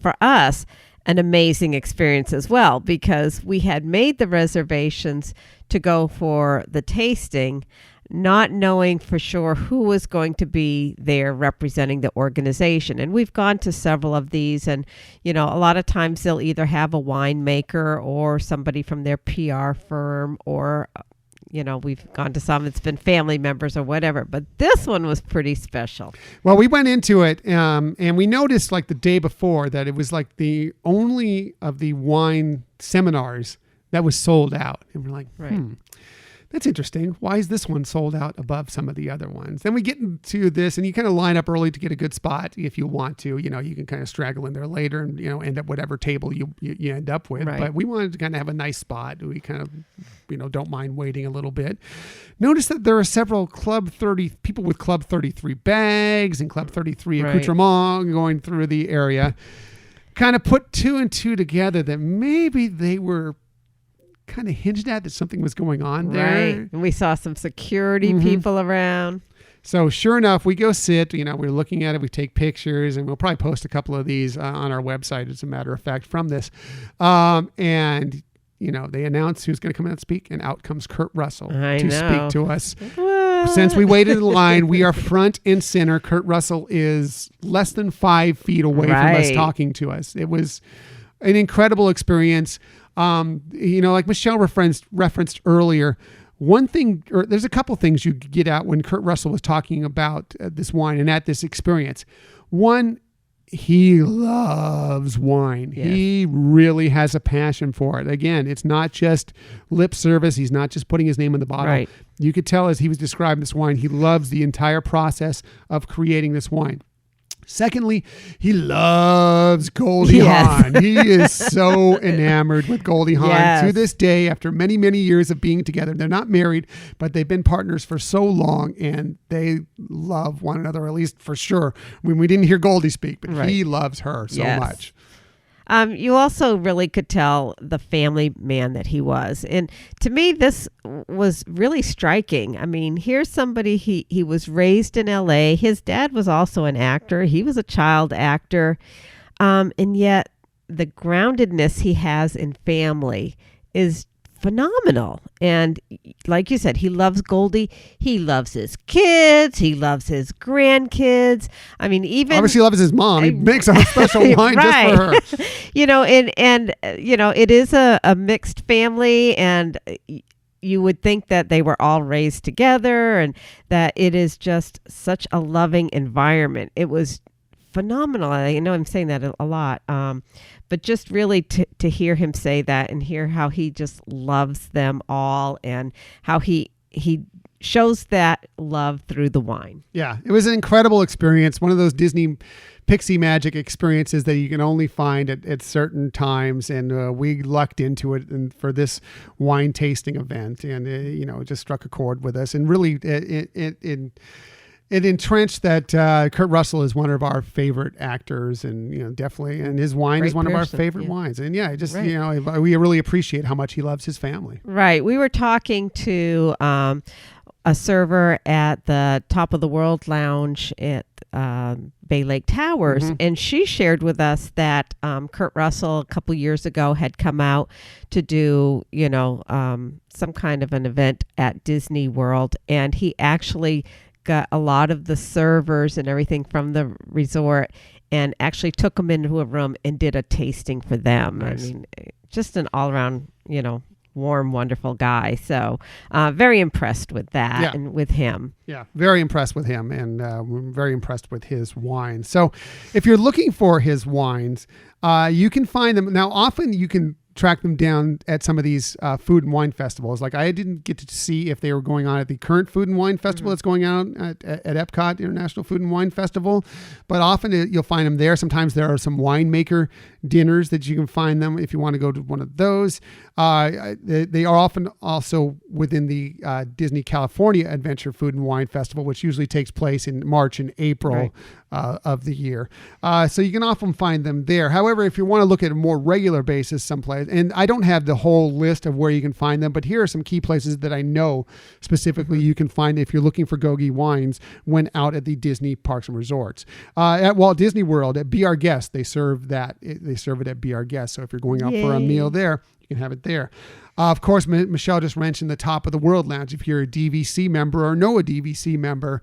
for us an amazing experience as well, because we had made the reservations to go for the tasting, not knowing for sure who was going to be there representing the organization. And we've gone to several of these, and, a lot of times they'll either have a winemaker or somebody from their PR firm, or, we've gone to some, it's been family members or whatever, but this one was pretty special. Well, we went into it and we noticed like the day before that it was like the only of the wine seminars that was sold out. And we're like, that's interesting. Why is this one sold out above some of the other ones? Then we get into this, and you kind of line up early to get a good spot if you want to. You know, you can kind of straggle in there later and, you know, end up whatever table you end up with. Right. But we wanted to kind of have a nice spot. We kind of, you know, don't mind waiting a little bit. Notice that there are several people with Club 33 bags and Club 33 accoutrement going through the area. Kind of put two and two together that maybe they were kind of hinged at that something was going on there. Right. And we saw some security people around. So sure enough, we go sit, you know, we're looking at it, we take pictures, and we'll probably post a couple of these on our website, as a matter of fact, from this. And, you know, they announce who's going to come out and speak, and out comes Kurt Russell to speak to us. What? Since we waited in line, we are front and center. Kurt Russell is less than 5 feet away from us talking to us. It was an incredible experience. You know, like Michelle referenced earlier, there's a couple things you get out when Kurt Russell was talking about this wine and at this experience. One, he loves wine. Yes. He really has a passion for it. Again, it's not just lip service. He's not just putting his name on the bottle. Right. You could tell as he was describing this wine, he loves the entire process of creating this wine. Secondly, he loves Goldie Hawn. He is so enamored with Goldie Hawn to this day, after many, many years of being together. They're not married, but they've been partners for so long, and they love one another, at least for sure. I mean, we didn't hear Goldie speak, but he loves her so much. You also really could tell the family man that he was. And to me, this was really striking. I mean, here's somebody, he was raised in LA. His dad was also an actor. He was a child actor. And yet the groundedness he has in family is phenomenal. And like you said, he loves Goldie. He loves his kids. He loves his grandkids. I mean, even obviously loves his mom. He makes a special wine just for her. You know, and you know, it is a mixed family, and you would think that they were all raised together, and that it is just such a loving environment. It was phenomenal. I know I'm saying that a lot, but just really to hear him say that and hear how he just loves them all, and how he shows that love through the wine. Yeah, it was an incredible experience. One of those Disney Pixie magic experiences that you can only find at certain times. And we lucked into it for this wine tasting event, and you know, it just struck a chord with us, and really it entrenched that Kurt Russell is one of our favorite actors, and, you know, definitely, and his wine is one of our favorite wines. And you know, we really appreciate how much he loves his family. Right. We were talking to a server at the Top of the World Lounge at Bay Lake Towers, and she shared with us that Kurt Russell a couple years ago had come out to do, you know, some kind of an event at Disney World, and he actually got a lot of the servers and everything from the resort and actually took them into a room and did a tasting for them. Nice. I mean, just an all-around, you know, warm, wonderful guy. So very impressed with that and with him. Yeah, very impressed with him, and very impressed with his wines. So if you're looking for his wines, you can find them. Now, often you can track them down at some of these food and wine festivals. Like, I didn't get to see if they were going on at the current food and wine festival that's going on at Epcot International Food and Wine Festival, but often you'll find them there. Sometimes there are some winemaker dinners that you can find them if you want to go to one of those. They are often also within the Disney California Adventure Food and Wine Festival, which usually takes place in March and April of the year. So you can often find them there. However, if you want to look at a more regular basis someplace, and I don't have the whole list of where you can find them, but here are some key places that I know specifically you can find if you're looking for GoGi wines when out at the Disney Parks and Resorts. At Walt Disney World, at Be Our Guest, they serve it at Be Our Guest. So if you're going out for a meal there, you can have it there. Of course, Michelle just mentioned the Top of the World Lounge. If you're a DVC member or know a DVC member,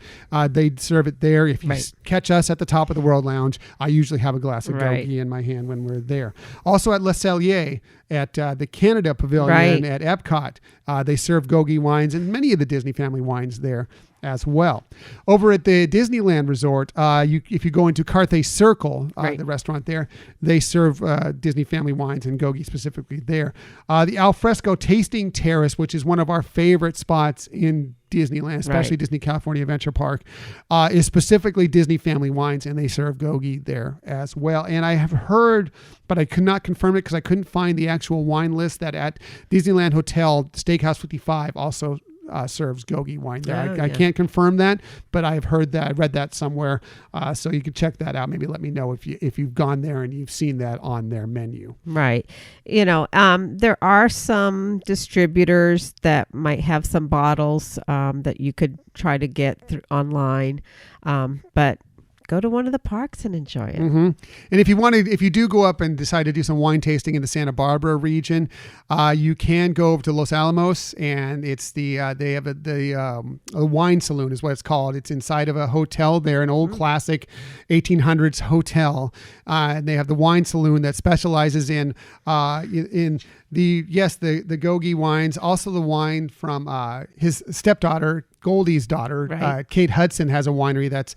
they serve it there. If you catch us at the Top of the World Lounge, I usually have a glass of GoGi in my hand when we're there. Also at Le Cellier, at the Canada Pavilion at Epcot, they serve GoGi wines and many of the Disney family wines there as well. Over at the Disneyland Resort, if you go into Carthay Circle, the restaurant there, they serve Disney family wines and GoGi specifically there. The Alfresco Tasting Terrace, which is one of our favorite spots in Disneyland, especially Disney California Adventure Park, is specifically Disney family wines, and they serve GoGi there as well. And I have heard, but I could not confirm it because I couldn't find the actual wine list, that at Disneyland Hotel, Steakhouse 55 also serves GoGi wine there. I can't confirm that, but I've heard that. I read that somewhere, so you can check that out. Maybe let me know if you've gone there and you've seen that on their menu. Right. There are some distributors that might have some bottles that you could try to get through online, but go to one of the parks and enjoy it. Mm-hmm. And if you do go up and decide to do some wine tasting in the Santa Barbara region, you can go over to Los Alamos, and it's they have a wine saloon is what it's called. It's inside of a hotel there, an old classic 1800s hotel. And they have the wine saloon that specializes in the GoGi wines, also the wine from his stepdaughter, Goldie's daughter, Kate Hudson, has a winery that's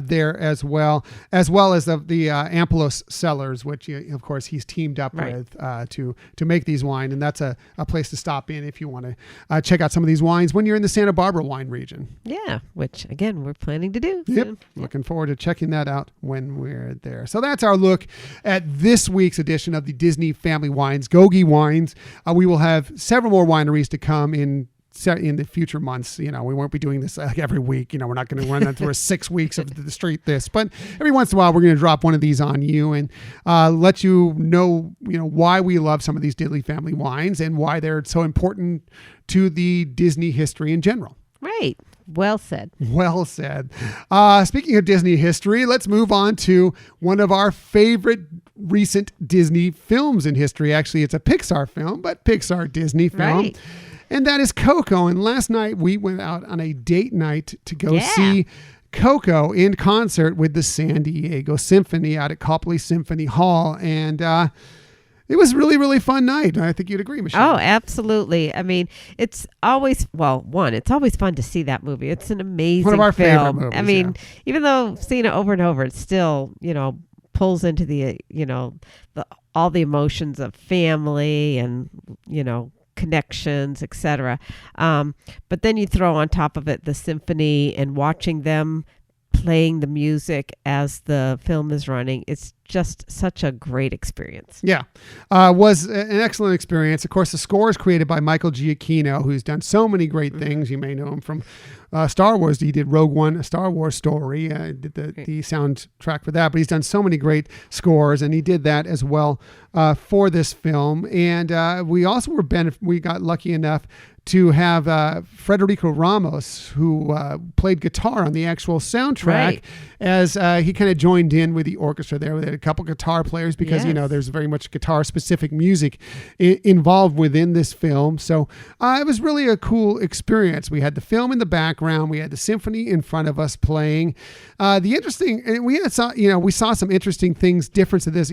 there as well as the Ampelos cellars, which of course he's teamed up with to make these wine, and that's a place to stop in if you want to check out some of these wines when you're in the Santa Barbara wine region. Yeah, which again we're planning to do. Yep, soon. Looking forward to checking that out when we're there. So that's our look at this week's edition of the Disney Family Wines, GoGi Wines. We will have several more wineries to come in the future months. We won't be doing this like every week. We're not going to run that through 6 weeks of the street this, but every once in a while we're going to drop one of these on you and let you know why we love some of these Disney family wines and why they're so important to the Disney history in general. Right. Well said. Well said. Speaking of Disney history, let's move on to one of our favorite recent Disney films in history. Actually, it's a Pixar film, but Pixar Disney film. Right. And that is Coco. And last night we went out on a date night to go see Coco in concert with the San Diego Symphony out at Copley Symphony Hall. And it was really, really fun night. I think you'd agree, Michelle. Oh, absolutely. I mean, it's always fun to see that movie. It's an amazing one of our film. favorite movies. I mean, even though seeing it over and over, it still, pulls into the, all the emotions of family and, connections, etc. But then you throw on top of it the symphony and watching them playing the music as the film is running. It's just such a great experience. Yeah, was an excellent experience. Of course, the score is created by Michael Giacchino, who's done so many great things. You may know him from Star Wars. He did Rogue One, a Star Wars story, did the soundtrack for that. But he's done so many great scores, and he did that as well for this film. And we also we got lucky enough to have Federico Ramos, who played guitar on the actual soundtrack, as he kind of joined in with the orchestra there. We had a couple guitar players because, there's very much guitar-specific music involved within this film. So it was really a cool experience. We had the film in the background. We had the symphony in front of us playing. We saw some interesting things, difference to this,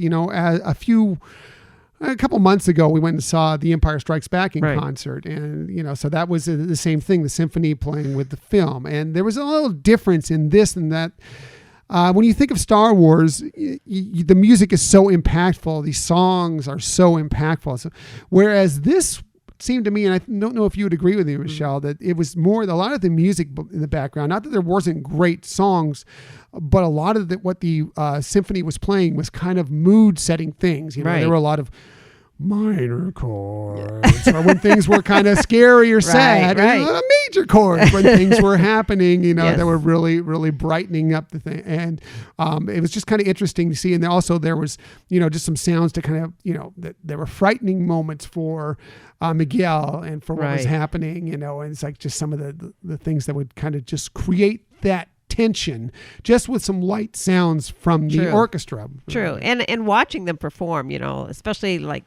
a couple months ago, we went and saw The Empire Strikes Back in concert. And, so that was the same thing, the symphony playing with the film. And there was a little difference in this and that. When you think of Star Wars, the music is so impactful. These songs are so impactful. So, whereas this seemed to me, and I don't know if you would agree with me, Michelle, that it was more, a lot of the music in the background, not that there wasn't great songs, but a lot of what the symphony was playing was kind of mood setting things. There were a lot of minor chords or when things were kind of scary or sad, and a lot of major chords when things were happening, that were really, really brightening up the thing. And it was just kind of interesting to see. And also there was, just some sounds to kind of, that there were frightening moments for Miguel and for what was happening, and it's like just some of the things that would kind of just create that tension just with some light sounds from the orchestra. True. And watching them perform, especially like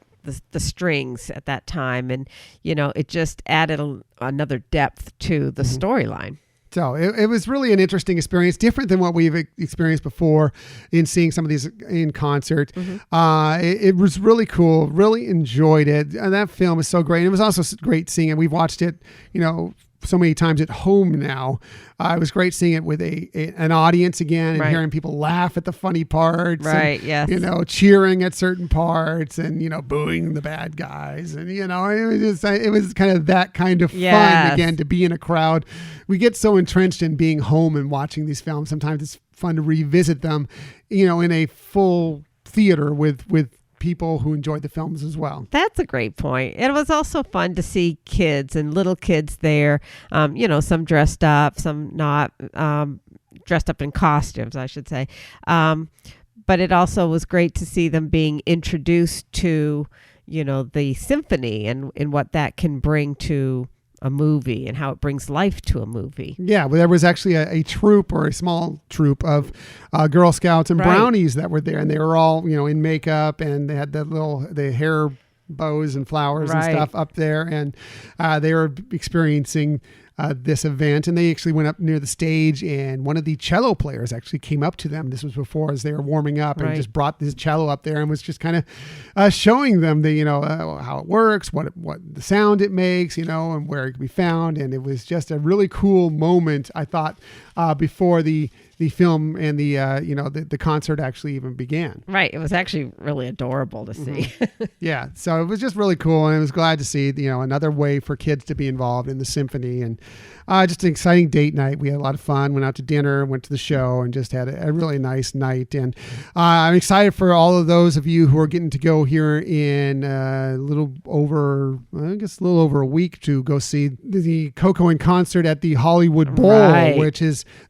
the strings at that time, and it just added another depth to the storyline. So it was really an interesting experience, different than what we've experienced before in seeing some of these in concert. It was really cool, really enjoyed it. And that film is so great. It was also great seeing it. We've watched it, so many times at home now. It was great seeing it with an audience again and hearing people laugh at the funny parts. Right, and, yes. Cheering at certain parts and, booing the bad guys. And, it was kind of that kind of fun again to be in a crowd. We get so entrenched in being home and watching these films. Sometimes it's fun to revisit them, in a full theater with people who enjoyed the films as well. That's a great point. It was also fun to see kids and little kids there, some dressed up, some not, dressed up in costumes, I should say. But it also was great to see them being introduced to, the symphony and what that can bring to a movie and how it brings life to a movie. Yeah, well, there was actually a troop or a small troop of Girl Scouts and brownies that were there, and they were all, in makeup, and they had the hair bows and flowers and stuff up there, and they were experiencing this event, and they actually went up near the stage, and one of the cello players actually came up to them. This was before, as they were warming up, and just brought this cello up there and was just kind of showing them the how it works, what the sound it makes, and where it can be found. And it was just a really cool moment, I thought, before the film and the concert actually even began. Right. It was actually really adorable to see. Yeah. So it was just really cool. And I was glad to see, another way for kids to be involved in the symphony, and just an exciting date night. We had a lot of fun, went out to dinner, went to the show, and just had a really nice night. And I'm excited for all of those of you who are getting to go here in a little over a week to go see the Coco in concert at the Hollywood Bowl,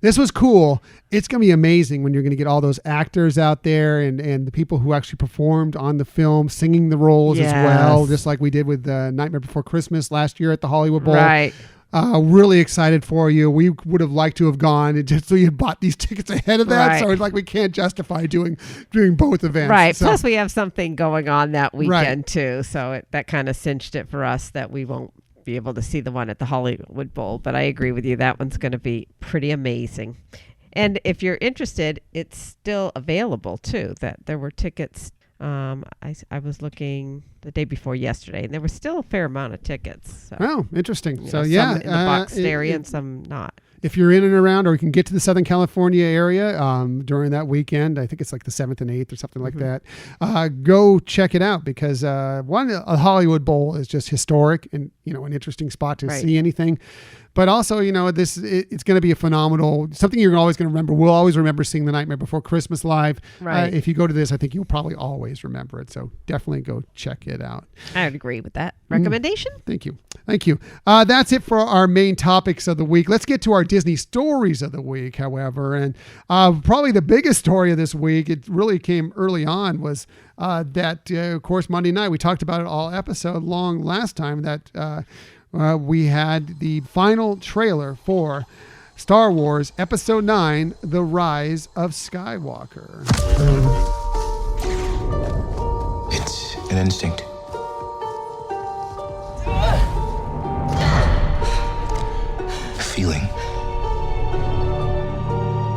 this was cool. It's going to be amazing when you're going to get all those actors out there and the people who actually performed on the film singing the roles as well, just like we did with Nightmare Before Christmas last year at the Hollywood Bowl. Right. Really excited for you. We would have liked to have gone, and just so you bought these tickets ahead of that. So it's like we can't justify doing both events. Right. So, plus we have something going on that weekend too. So that kind of cinched it for us that we won't be able to see the one at the Hollywood Bowl. But I agree with you. That one's going to be pretty amazing. And if you're interested, it's still available too. That there were tickets. I was looking the day before yesterday, and there was still a fair amount of tickets. So, oh, interesting. So some in the boxed area and some not. If you're in and around, or you can get to the Southern California area during that weekend, I think it's like the 7th and 8th or something like that, go check it out, because a Hollywood Bowl is just historic and, an interesting spot to see anything. But also, it's going to be a phenomenal, something you're always going to remember. We'll always remember seeing The Nightmare Before Christmas live. Right. If you go to this, I think you'll probably always remember it. So definitely go check it out. I would agree with that recommendation. Thank you. That's it for our main topics of the week. Let's get to our Disney stories of the week, however. And probably the biggest story of this week, it really came early on, was that, of course, Monday night, we talked about it all episode long last time, that we had the final trailer for Star Wars Episode 9, The Rise of Skywalker. It's an instinct. A feeling.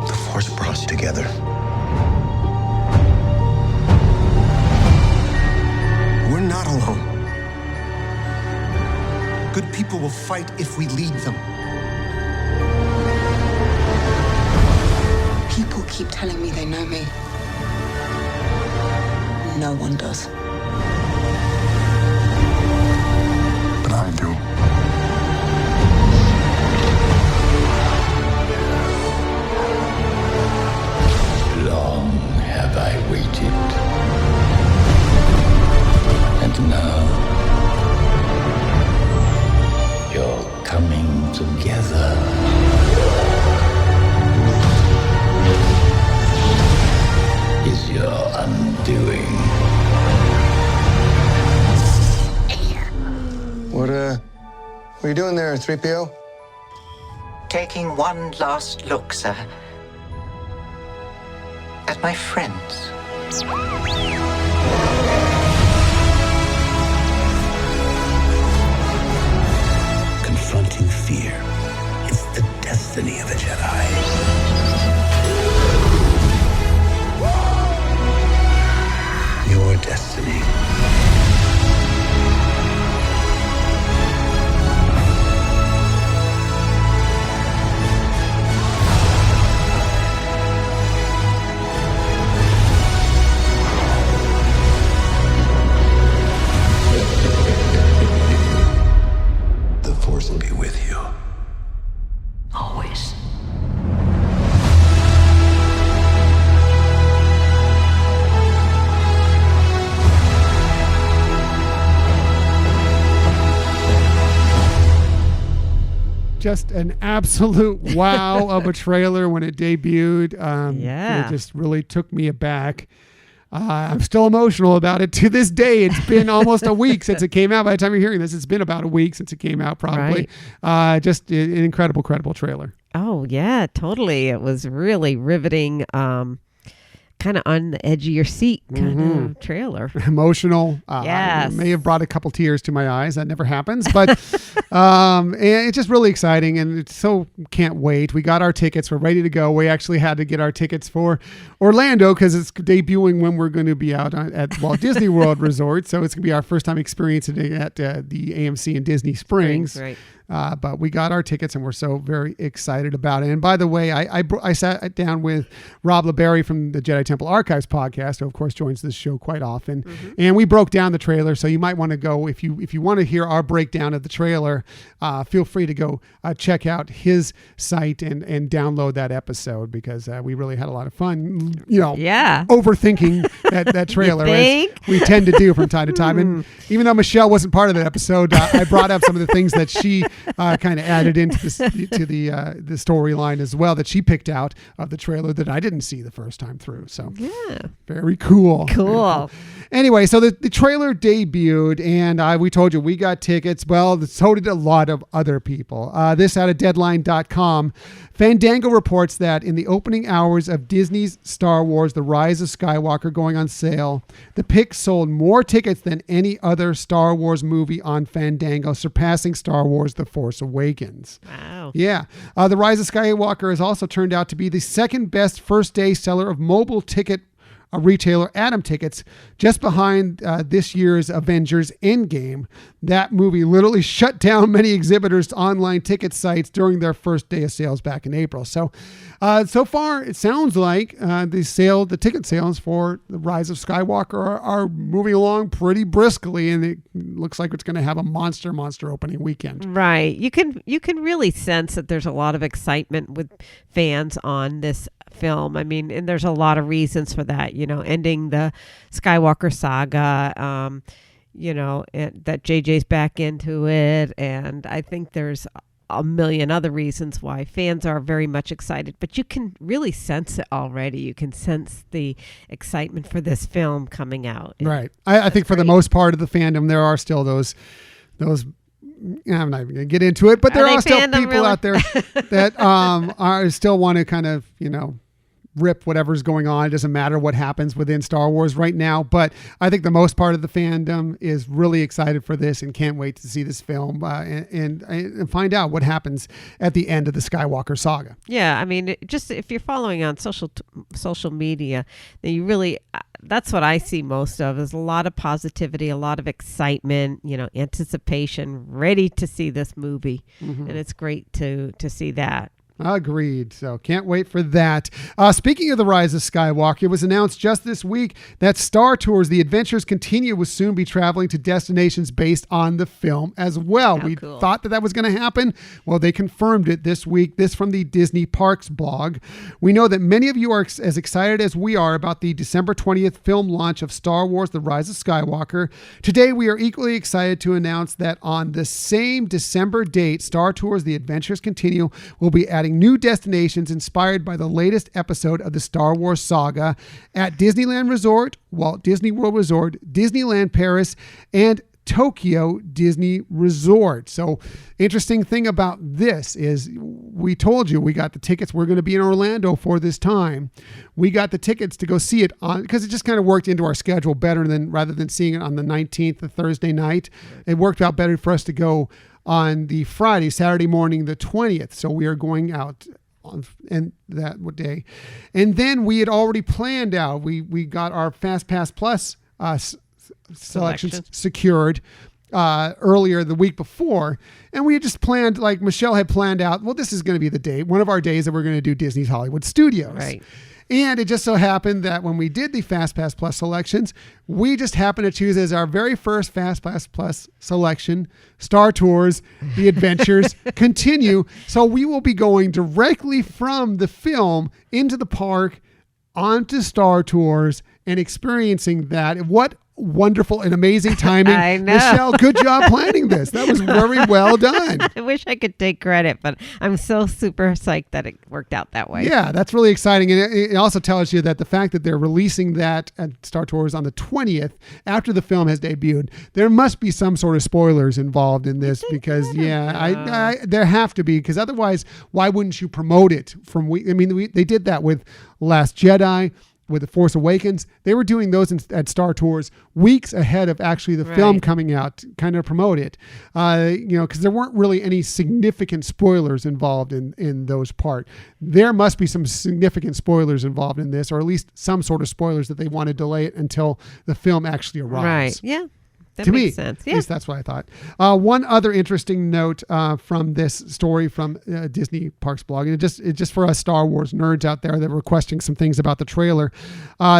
The Force brought us together. We're not alone. Good people will fight if we lead them. People keep telling me they know me. No one does. But I do. Long have I waited. And now you're coming together. Is your undoing. What are you doing there, 3PO? Taking one last look, sir, at my friends. Confronting fear is the destiny of a Jedi. Your destiny. just an absolute wow of a trailer when it debuted. It just really took me aback. I'm still emotional about it to this day. It's been almost a week since it came out. By the time you're hearing this, it's been about a week since it came out, probably. Right. Just an incredible trailer. Oh, yeah, totally. It was really riveting. Kind of on the edge of your seat kind of trailer. Emotional. Yes. May have brought a couple tears to my eyes. That never happens. But and it's just really exciting. And it's so can't wait. We got our tickets. We're ready to go. We actually had to get our tickets for Orlando because it's debuting when we're going to be out at Walt Disney World Resort. So it's going to be our first time experiencing it at the AMC in Disney Springs. Right. But we got our tickets and we're so very excited about it. And by the way, I sat down with Rob LeBerry from the Jedi Temple Archives podcast, who of course joins this show quite often. And we broke down the trailer. So you might want to go, if you want to hear our breakdown of the trailer, feel free to go check out his site and download that episode because we really had a lot of fun, overthinking that trailer as we tend to do from time to time. And even though Michelle wasn't part of that episode, I brought up some of the things that she kind of added into the storyline as well that she picked out of the trailer that I didn't see the first time through. So very cool. Cool. Anyway, so the trailer debuted and we told you we got tickets. Well, so did a lot of other people. This out of Deadline.com. Fandango reports that in the opening hours of Disney's Star Wars The Rise of Skywalker going on sale, the pick sold more tickets than any other Star Wars movie on Fandango, surpassing Star Wars The Force Awakens. Wow. Yeah. The Rise of Skywalker has also turned out to be the second best first day seller of mobile ticket retailer Atom Tickets, just behind this year's Avengers Endgame. That movie literally shut down many exhibitors' online ticket sites during their first day of sales back in April. So far, it sounds like the ticket sales for The Rise of Skywalker are moving along pretty briskly, and it looks like it's going to have a monster opening weekend. Right. You can really sense that there's a lot of excitement with fans on this film. I mean, and there's a lot of reasons for that, ending the Skywalker saga, that JJ's back into it. And I think there's a million other reasons why fans are very much excited, but you can really sense it already. You can sense the excitement for this film coming out. Right. I think for the most part of the fandom, there are still those I'm not even going to get into it, but there are still people out there that are still want to kind of, rip whatever's going on. It doesn't matter what happens within Star Wars right now, but I think the most part of the fandom is really excited for this and can't wait to see this film and find out what happens at the end of the Skywalker saga. Yeah, I mean, just if you're following on social media, then you really that's what I see most of is a lot of positivity, a lot of excitement, anticipation, ready to see this movie, and it's great to see that. Agreed. So can't wait for that. Speaking of The Rise of Skywalker, it was announced just this week that Star Tours, The Adventures Continue, will soon be traveling to destinations based on the film as well. We thought that was going to happen. Well, they confirmed it this week. This from the Disney Parks blog. We know that many of you are as excited as we are about the December 20th film launch of Star Wars, The Rise of Skywalker. Today, we are equally excited to announce that on the same December date, Star Tours, The Adventures Continue will be adding new destinations inspired by the latest episode of the Star Wars saga at Disneyland Resort, Walt Disney World Resort, Disneyland Paris, and Tokyo Disney Resort. So interesting thing about this is we told you we got the tickets. We're going to be in Orlando for this time. We got the tickets to go see it on because it just kind of worked into our schedule better rather than seeing it on the 19th, the Thursday night. It worked out better for us to go on the Saturday morning, the 20th. So we are going out on that day. And then we had already planned out. We got our Fast Pass Plus selections secured earlier the week before. And we had just planned, like Michelle had planned out, well, this is going to be the day, one of our days that we're going to do Disney's Hollywood Studios. Right. And it just so happened that when we did the Fast Pass Plus selections, we just happened to choose as our very first Fast Pass Plus selection, Star Tours, The Adventures Continue. So we will be going directly from the film into the park onto Star Tours and experiencing that. What wonderful and amazing timing. I know. Michelle, good job planning this. That was very well done. I wish I could take credit, but I'm so super psyched that it worked out that way. Yeah, that's really exciting. And it also tells you that the fact that they're releasing that at Star Tours on the 20th after the film has debuted, there must be some sort of spoilers involved in this because, I there have to be, because otherwise, why wouldn't you promote it they did that with Last Jedi, with The Force Awakens. They were doing those at Star Tours weeks ahead of actually the film coming out, kind of promote it, because there weren't really any significant spoilers involved in those part. There must be some significant spoilers involved in this, or at least some sort of spoilers that they want to delay it until the film actually arrives. Right. Yeah. That to makes me, sense. at Yeah. least that's what I thought. One other interesting note from this story from Disney Parks blog, and it just for us Star Wars nerds out there that were questioning some things about the trailer.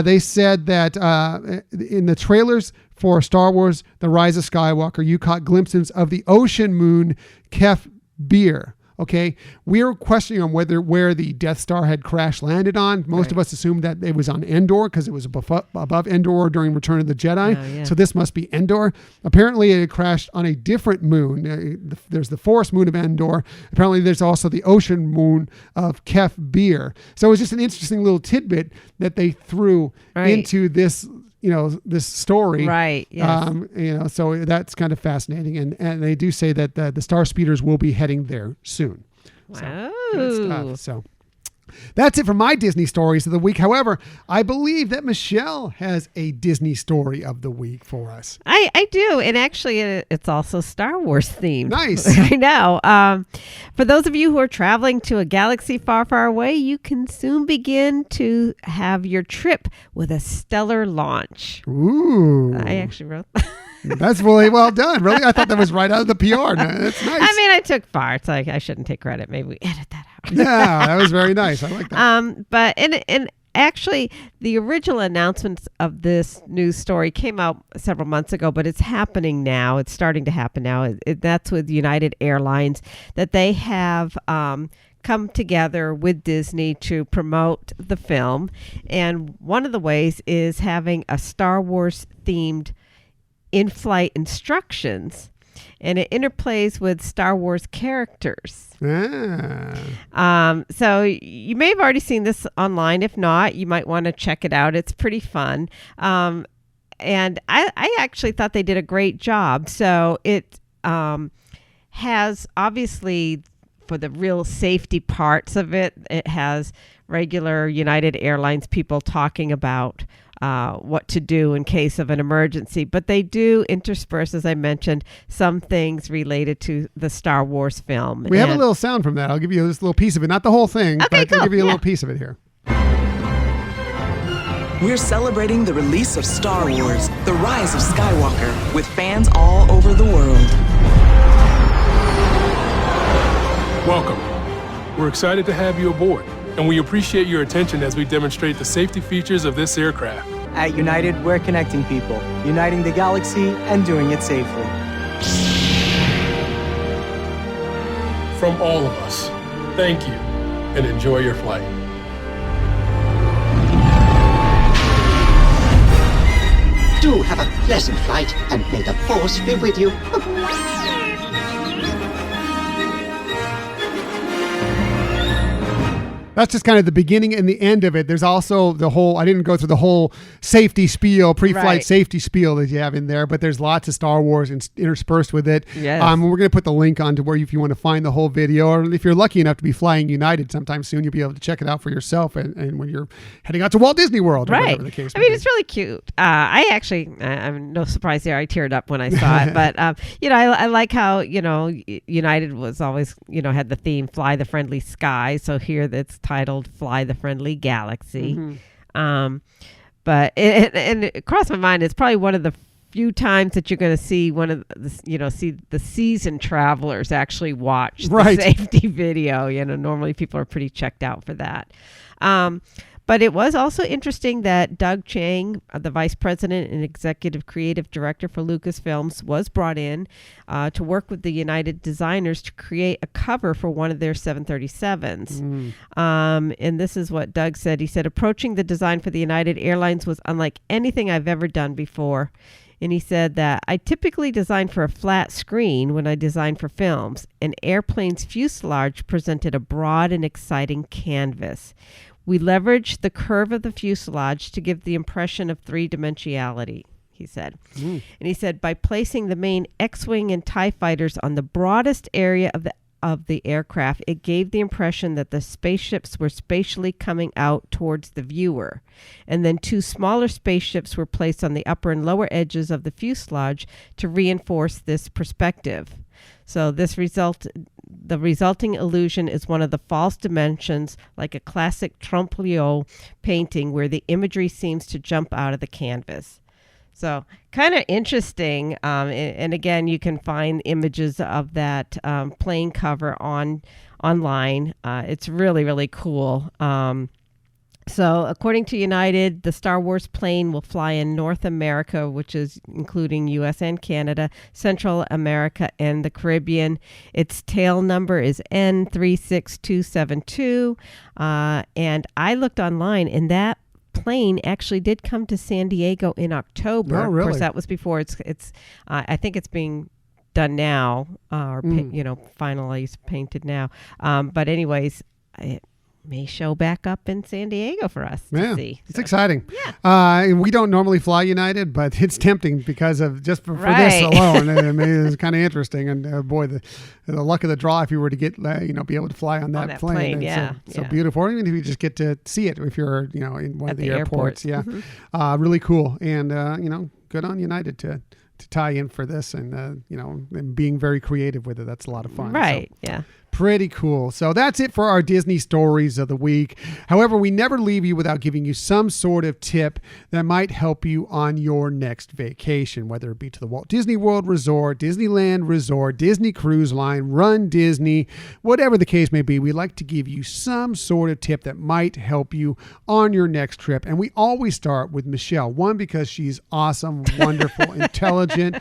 They said that in the trailers for Star Wars: The Rise of Skywalker, you caught glimpses of the ocean moon Kef Bir. Okay, we were questioning on where the Death Star had crash landed on. Most of us assumed that it was on Endor because it was above Endor during Return of the Jedi. Oh, yeah. So this must be Endor. Apparently, it crashed on a different moon. There's the forest moon of Endor. Apparently, there's also the ocean moon of Kef Bir. So it was just an interesting little tidbit that they threw into this. This story. Right. Yes. So that's kind of fascinating. And they do say that the Star Speeders will be heading there soon. Wow. So, good stuff. So that's it for my Disney stories of the week. However, I believe that Michelle has a Disney story of the week for us. I do. And actually, it's also Star Wars themed. Nice. I know. For those of you who are traveling to a galaxy far, far away, you can soon begin to have your trip with a stellar launch. Ooh. I actually wrote that. That's really well done. Really? I thought that was right out of the PR. No, that's nice. I mean, I took parts. I shouldn't take credit. Maybe we edit that out. Yeah, that was very nice. I like that. But and actually, the original announcements of this news story came out several months ago, but it's happening now. It's starting to happen now. That's with United Airlines, that they have come together with Disney to promote the film. And one of the ways is having a Star Wars themed in-flight instructions, and it interplays with Star Wars characters. So you may have already seen this online. If not, you might want to check it out. It's pretty fun. And I actually thought they did a great job. So it has, obviously, for the real safety parts of it, it has regular United Airlines people talking about what to do in case of an emergency. But they do intersperse, as I mentioned, some things related to the Star Wars film. We have a little sound from that. I'll give you this little piece of it. Not the whole thing, Okay, but cool. I'll give you a little piece of it here. We're celebrating the release of Star Wars: The Rise of Skywalker with fans all over the world. Welcome. We're excited to have you aboard, and we appreciate your attention as we demonstrate the safety features of this aircraft. At United, we're connecting people, uniting the galaxy, and doing it safely. From all of us, thank you, and enjoy your flight. Do have a pleasant flight, and may the Force be with you. That's just kind of the beginning and the end of it. There's also the whole, I didn't go through the whole safety spiel, pre-flight safety spiel that you have in there, but there's lots of Star Wars interspersed with it. Yes. We're going to put the link onto where if you want to find the whole video, or if you're lucky enough to be flying United sometime soon, you'll be able to check it out for yourself and when you're heading out to Walt Disney World or whatever the case I may mean, be. it's really cute. I'm no surprise there. I teared up when I saw it, but I like how, United was always, had the theme Fly the Friendly Sky. So here that's titled Fly the Friendly Galaxy. Mm-hmm. But it crossed my mind, it's probably one of the few times that you're going to see one of the, see the seasoned travelers actually watch the safety video. Normally people are pretty checked out for that. But But it was also interesting that Doug Chang, the vice president and executive creative director for Lucasfilms, was brought in to work with the United designers to create a cover for one of their 737s. And this is what Doug said. He said, approaching the design for the United Airlines was unlike anything I've ever done before. And he said that I typically design for a flat screen when I design for films. An airplane's fuselage presented a broad and exciting canvas. We leveraged the curve of the fuselage to give the impression of three-dimensionality, he said. And he said, by placing the main X-Wing and TIE fighters on the broadest area of the aircraft, it gave the impression that the spaceships were spatially coming out towards the viewer. And then two smaller spaceships were placed on the upper and lower edges of the fuselage to reinforce this perspective. So the resulting illusion is one of the false dimensions, like a classic Trompe-l'oeil painting where the imagery seems to jump out of the canvas. So kind of interesting. And again, you can find images of that plane cover online. It's really, really cool. So according to United, the Star Wars plane will fly in North America, which is including U.S. and Canada, Central America, and the Caribbean. Its tail number is N36272. And I looked online, and that plane actually did come to San Diego in October. Oh, really? Of course, that was before it's I think it's being done now, finalized, painted now. But anyways, it may show back up in San Diego for us to see. It's exciting. Yeah. We don't normally fly United, but it's tempting because of just for Right. this alone. I mean, it's kind of interesting. And boy, the luck of the draw if you were to get, be able to fly on that plane. It's so beautiful. Or even if you just get to see it if you're, in one At of the the airports. airport. Yeah. Really cool. And, good on United to tie in for this and, and being very creative with it. That's a lot of fun. Right. So. Yeah. Pretty cool. So that's it for our Disney stories of the week. However, we never leave you without giving you some sort of tip that might help you on your next vacation, whether it be to the Walt Disney World Resort, Disneyland Resort, Disney Cruise Line, Run Disney, whatever the case may be. We like to give you some sort of tip that might help you on your next trip. And we always start with Michelle. One, because she's awesome, wonderful, intelligent,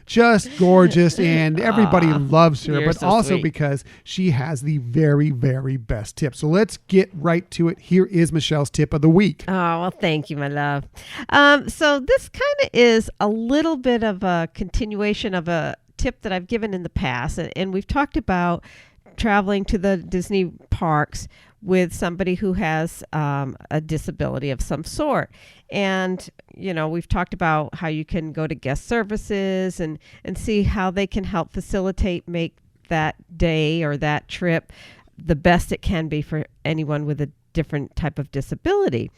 just gorgeous, and everybody loves her, but so also sweet. because she has the very, very best tip. So let's get right to it. Here is Michelle's tip of the week. Oh, well, thank you, my love. So this kind of is a little bit of a continuation of a tip that I've given in the past. And we've talked about traveling to the Disney parks with somebody who has a disability of some sort. And, we've talked about how you can go to guest services and see how they can help make that day or that trip the best it can be for anyone with a different type of disability.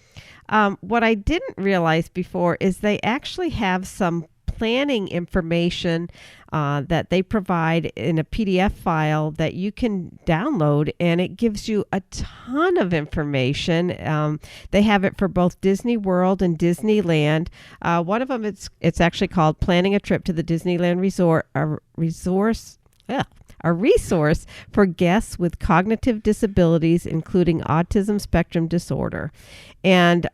What I didn't realize before is they actually have some planning information that they provide in a PDF file that you can download, and it gives you a ton of information. They have it for both Disney World and Disneyland. One of them, it's actually called Planning a Trip to the Disneyland Resort, a resource for guests with cognitive disabilities, including autism spectrum disorder. And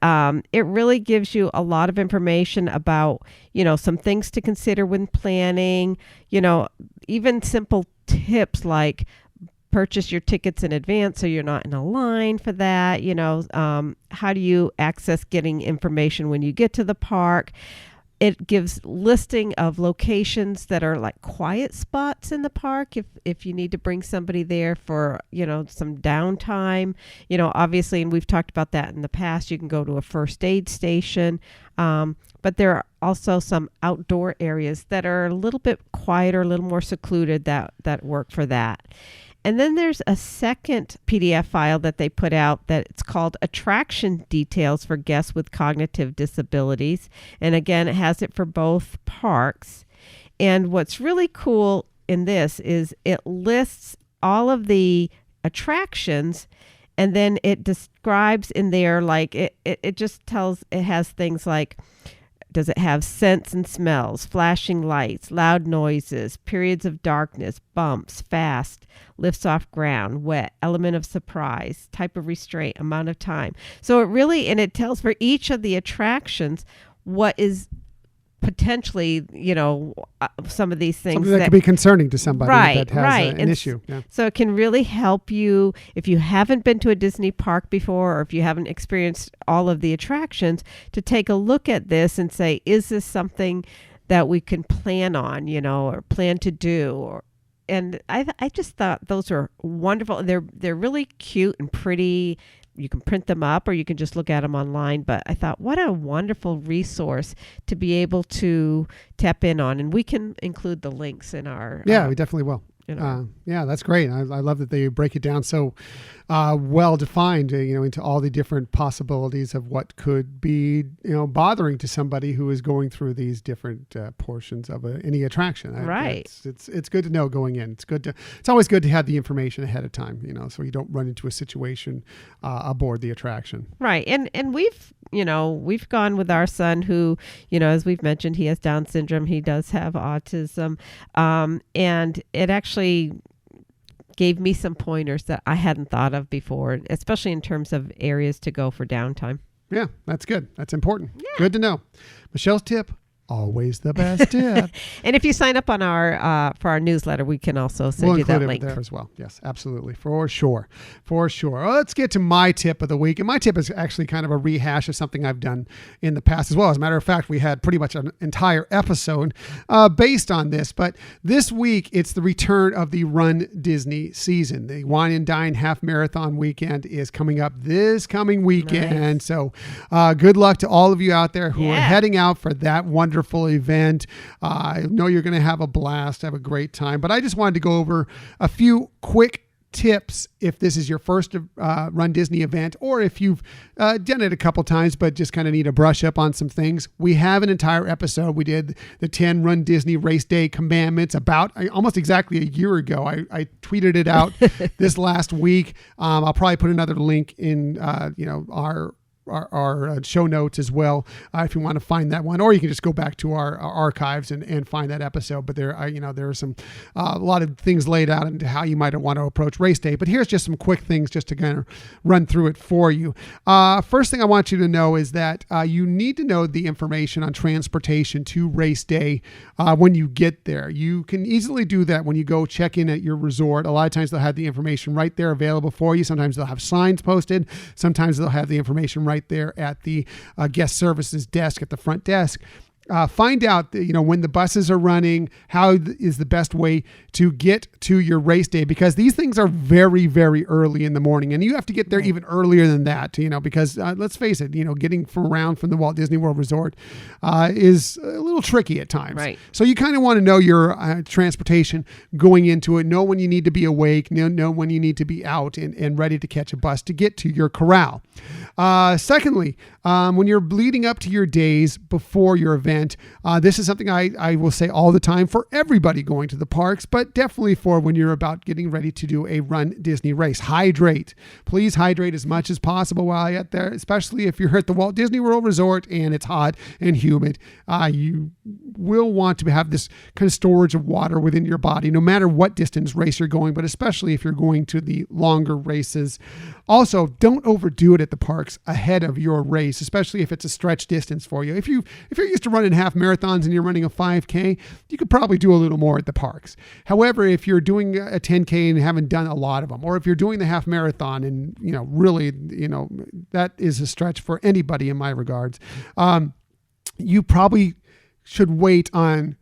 it really gives you a lot of information about, some things to consider when planning, even simple tips like purchase your tickets in advance so you're not in a line for that. How do you access getting information when you get to the park? It gives listing of locations that are like quiet spots in the park if you need to bring somebody there for, some downtime. Obviously, and we've talked about that in the past, you can go to a first aid station. But there are also some outdoor areas that are a little bit quieter, a little more secluded that work for that. And then there's a second PDF file that they put out that it's called Attraction Details for Guests with Cognitive Disabilities. And again, it has it for both parks. And what's really cool in this is it lists all of the attractions, and then it describes in there, like it just tells, it has things like Does it have scents and smells, flashing lights, loud noises, periods of darkness, bumps, fast, lifts off ground, wet, element of surprise, type of restraint, amount of time? So it tells for each of the attractions what is potentially, some of these things something that could be concerning to somebody that has an issue. Yeah. So it can really help you if you haven't been to a Disney park before, or if you haven't experienced all of the attractions, to take a look at this and say, is this something that we can plan on, or plan to do? And I just thought those are wonderful. They're really cute and pretty. You can print them up or you can just look at them online. But I thought, what a wonderful resource to be able to tap in on. And we can include the links in our... Yeah, we definitely will. Yeah, that's great. I love that they break it down so well defined, into all the different possibilities of what could be, bothering to somebody who is going through these different portions of any attraction. Right. It's good to know going in. It's always good to have the information ahead of time, so you don't run into a situation aboard the attraction. Right. And we've gone with our son who, as we've mentioned, he has Down syndrome. He does have autism. And it actually gave me some pointers that I hadn't thought of before, especially in terms of areas to go for downtime. Yeah, that's good. That's important. Yeah. Good to know. Michelle's tip, always the best tip. And if you sign up on our for our newsletter, we can also send you that link there as well. Yes, absolutely, for sure. Well, let's get to my tip of the week, and my tip is actually kind of a rehash of something I've done in the past as well. As a matter of fact, we had pretty much an entire episode based on this. But this week, it's the return of the Run Disney season. The Wine and Dine Half Marathon weekend is coming up this coming weekend. Nice. So, good luck to all of you out there who are heading out for that wonderful event. I know you're going to have a blast, have a great time, but I just wanted to go over a few quick tips if this is your first Run Disney event, or if you've done it a couple times but just kind of need a brush up on some things. We have an entire episode. We did the 10 Run Disney Race Day Commandments about almost exactly a year ago. I tweeted it out this last week. I'll probably put another link in our show notes as well if you want to find that one, or you can just go back to our archives and find that episode. But there are some a lot of things laid out into how you might want to approach race day. But here's just some quick things just to kind of run through it for you. First thing I want you to know is that you need to know the information on transportation to race day when you get there. You can easily do that when you go check in at your resort. A lot of times they'll have the information right there available for you. Sometimes they'll have signs posted. Sometimes they'll have the information right there at the guest services desk at the front desk. Find out, when the buses are running, how is the best way to get to your race day, because these things are very, very early in the morning, and you have to get there even earlier than that, because let's face it, getting around from the Walt Disney World Resort is a little tricky at times. Right. So you kind of want to know your transportation going into it, know when you need to be awake, know when you need to be out and ready to catch a bus to get to your corral. Secondly, when you're leading up to your days before your event, this is something I will say all the time for everybody going to the parks, but definitely for when you're about getting ready to do a Run Disney race. Hydrate. Please hydrate as much as possible while you're out there, especially if you're at the Walt Disney World Resort and it's hot and humid. You will want to have this kind of storage of water within your body, no matter what distance race you're going, but especially if you're going to the longer races. Also, don't overdo it at the parks ahead of your race, especially if it's a stretch distance for you. If you're used to running half marathons and you're running a 5K, you could probably do a little more at the parks. However, if you're doing a 10K and haven't done a lot of them, or if you're doing the half marathon and, really, that is a stretch for anybody in my regards, you probably should wait on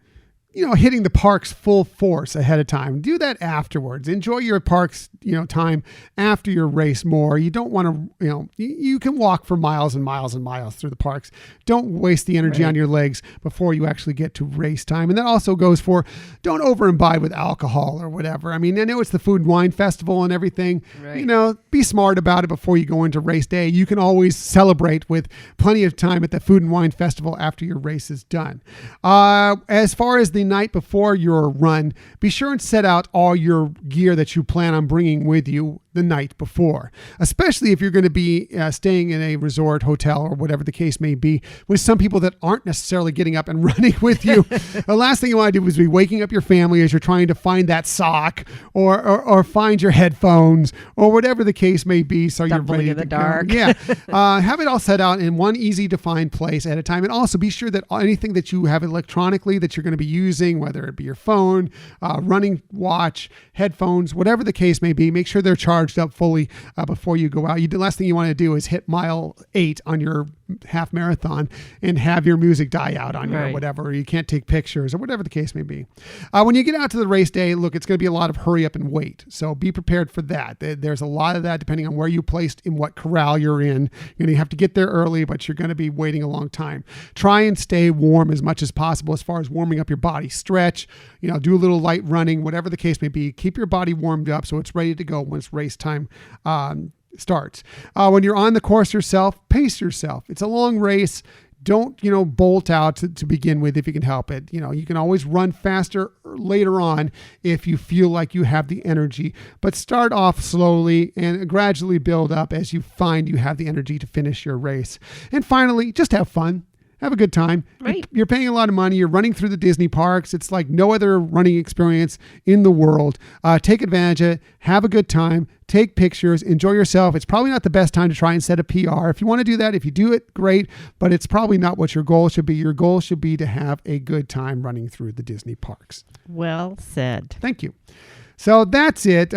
hitting the parks full force ahead of time. Do that afterwards. Enjoy your parks, time after your race more. You don't want to, you can walk for miles and miles and miles through the parks. Don't waste the energy on your legs before you actually get to race time. And that also goes for don't over imbibe with alcohol or whatever. I mean, I know it's the Food and Wine Festival and everything. Right. Be smart about it before you go into race day. You can always celebrate with plenty of time at the Food and Wine Festival after your race is done. As far as the night before your run, be sure and set out all your gear that you plan on bringing with you the night before, especially if you're going to be staying in a resort, hotel, or whatever the case may be, with some people that aren't necessarily getting up and running with you. The last thing you want to do is be waking up your family as you're trying to find that sock or find your headphones or whatever the case may be. So Stumbling you're ready in the to dark. go. Yeah. Have it all set out in one easy to find place at a time. And also be sure that anything that you have electronically that you're going to be using, whether it be your phone, running watch, headphones, whatever the case may be, make sure they're charged up fully before you go out. The last thing you want to do is hit mile 8 on your half marathon and have your music die out on you or whatever, or you can't take pictures or whatever the case may be. When you get out to the race day, look, it's going to be a lot of hurry up and wait. So be prepared for that. There's a lot of that depending on where you placed in what corral you're in. You're going to have to get there early, but you're going to be waiting a long time. Try and stay warm as much as possible as far as warming up your body. Stretch, do a little light running, whatever the case may be. Keep your body warmed up so it's ready to go once race time starts. When you're on the course yourself, pace yourself. It's a long race. Don't, bolt out to begin with if you can help it. You can always run faster later on if you feel like you have the energy, but start off slowly and gradually build up as you find you have the energy to finish your race. And finally, just have fun. Have a good time. Right. You're paying a lot of money. You're running through the Disney parks. It's like no other running experience in the world. Take advantage of it. Have a good time. Take pictures. Enjoy yourself. It's probably not the best time to try and set a PR. If you want to do that, if you do it, great. But it's probably not what your goal should be. Your goal should be to have a good time running through the Disney parks. Well said. Thank you. So that's it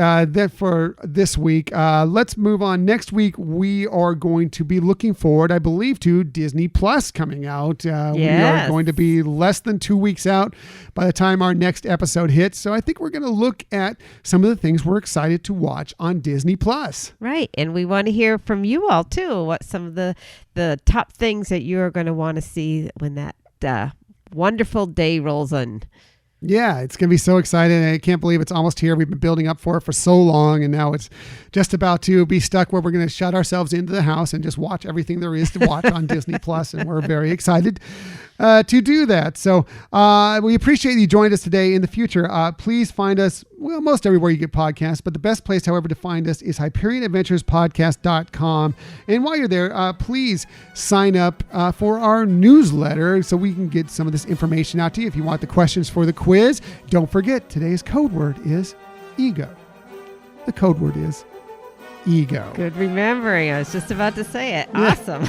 for this week. Let's move on. Next week, we are going to be looking forward, I believe, to Disney Plus coming out. Yes. We are going to be less than 2 weeks out by the time our next episode hits. So I think we're going to look at some of the things we're excited to watch on Disney Plus. Right. And we want to hear from you all, too, what some of the top things that you're going to want to see when that wonderful day rolls in. Yeah, it's going to be so exciting. I can't believe it's almost here. We've been building up for it for so long, and now it's just about to be stuck where we're going to shut ourselves into the house and just watch everything there is to watch on Disney Plus, and we're very excited to do that. So we appreciate you joining us today. In the future, please find us, most everywhere you get podcasts, but the best place, however, to find us is HyperionAdventuresPodcast.com. And while you're there, please sign up for our newsletter so we can get some of this information out to you. If you want the questions for the quiz, don't forget today's code word is ego. The code word is ego. Good remembering. I was just about to say it. Awesome.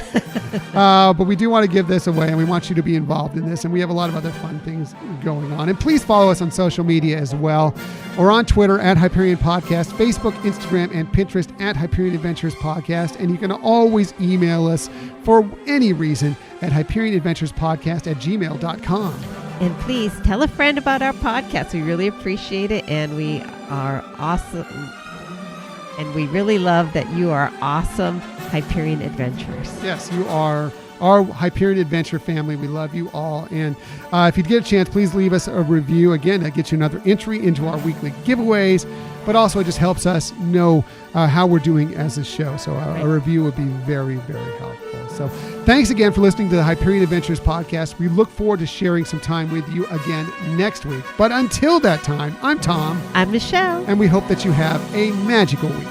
But we do want to give this away, and we want you to be involved in this, and we have a lot of other fun things going on. And please follow us on social media as well, or on Twitter at Hyperion Podcast, Facebook, Instagram, and Pinterest at Hyperion Adventures Podcast. And you can always email us for any reason at HyperionAdventuresPodcast@gmail.com. And please tell a friend about our podcast. We really appreciate it, and we are awesome. And we really love that you are awesome Hyperion Adventurers. Yes, you are our Hyperion Adventure family. We love you all. And if you get a chance, please leave us a review. Again, that gets you another entry into our weekly giveaways, but also it just helps us know how we're doing as a show. So a review would be very, very helpful. So thanks again for listening to the Hyperion Adventures podcast. We look forward to sharing some time with you again next week. But until that time, I'm Tom. I'm Michelle. And we hope that you have a magical week.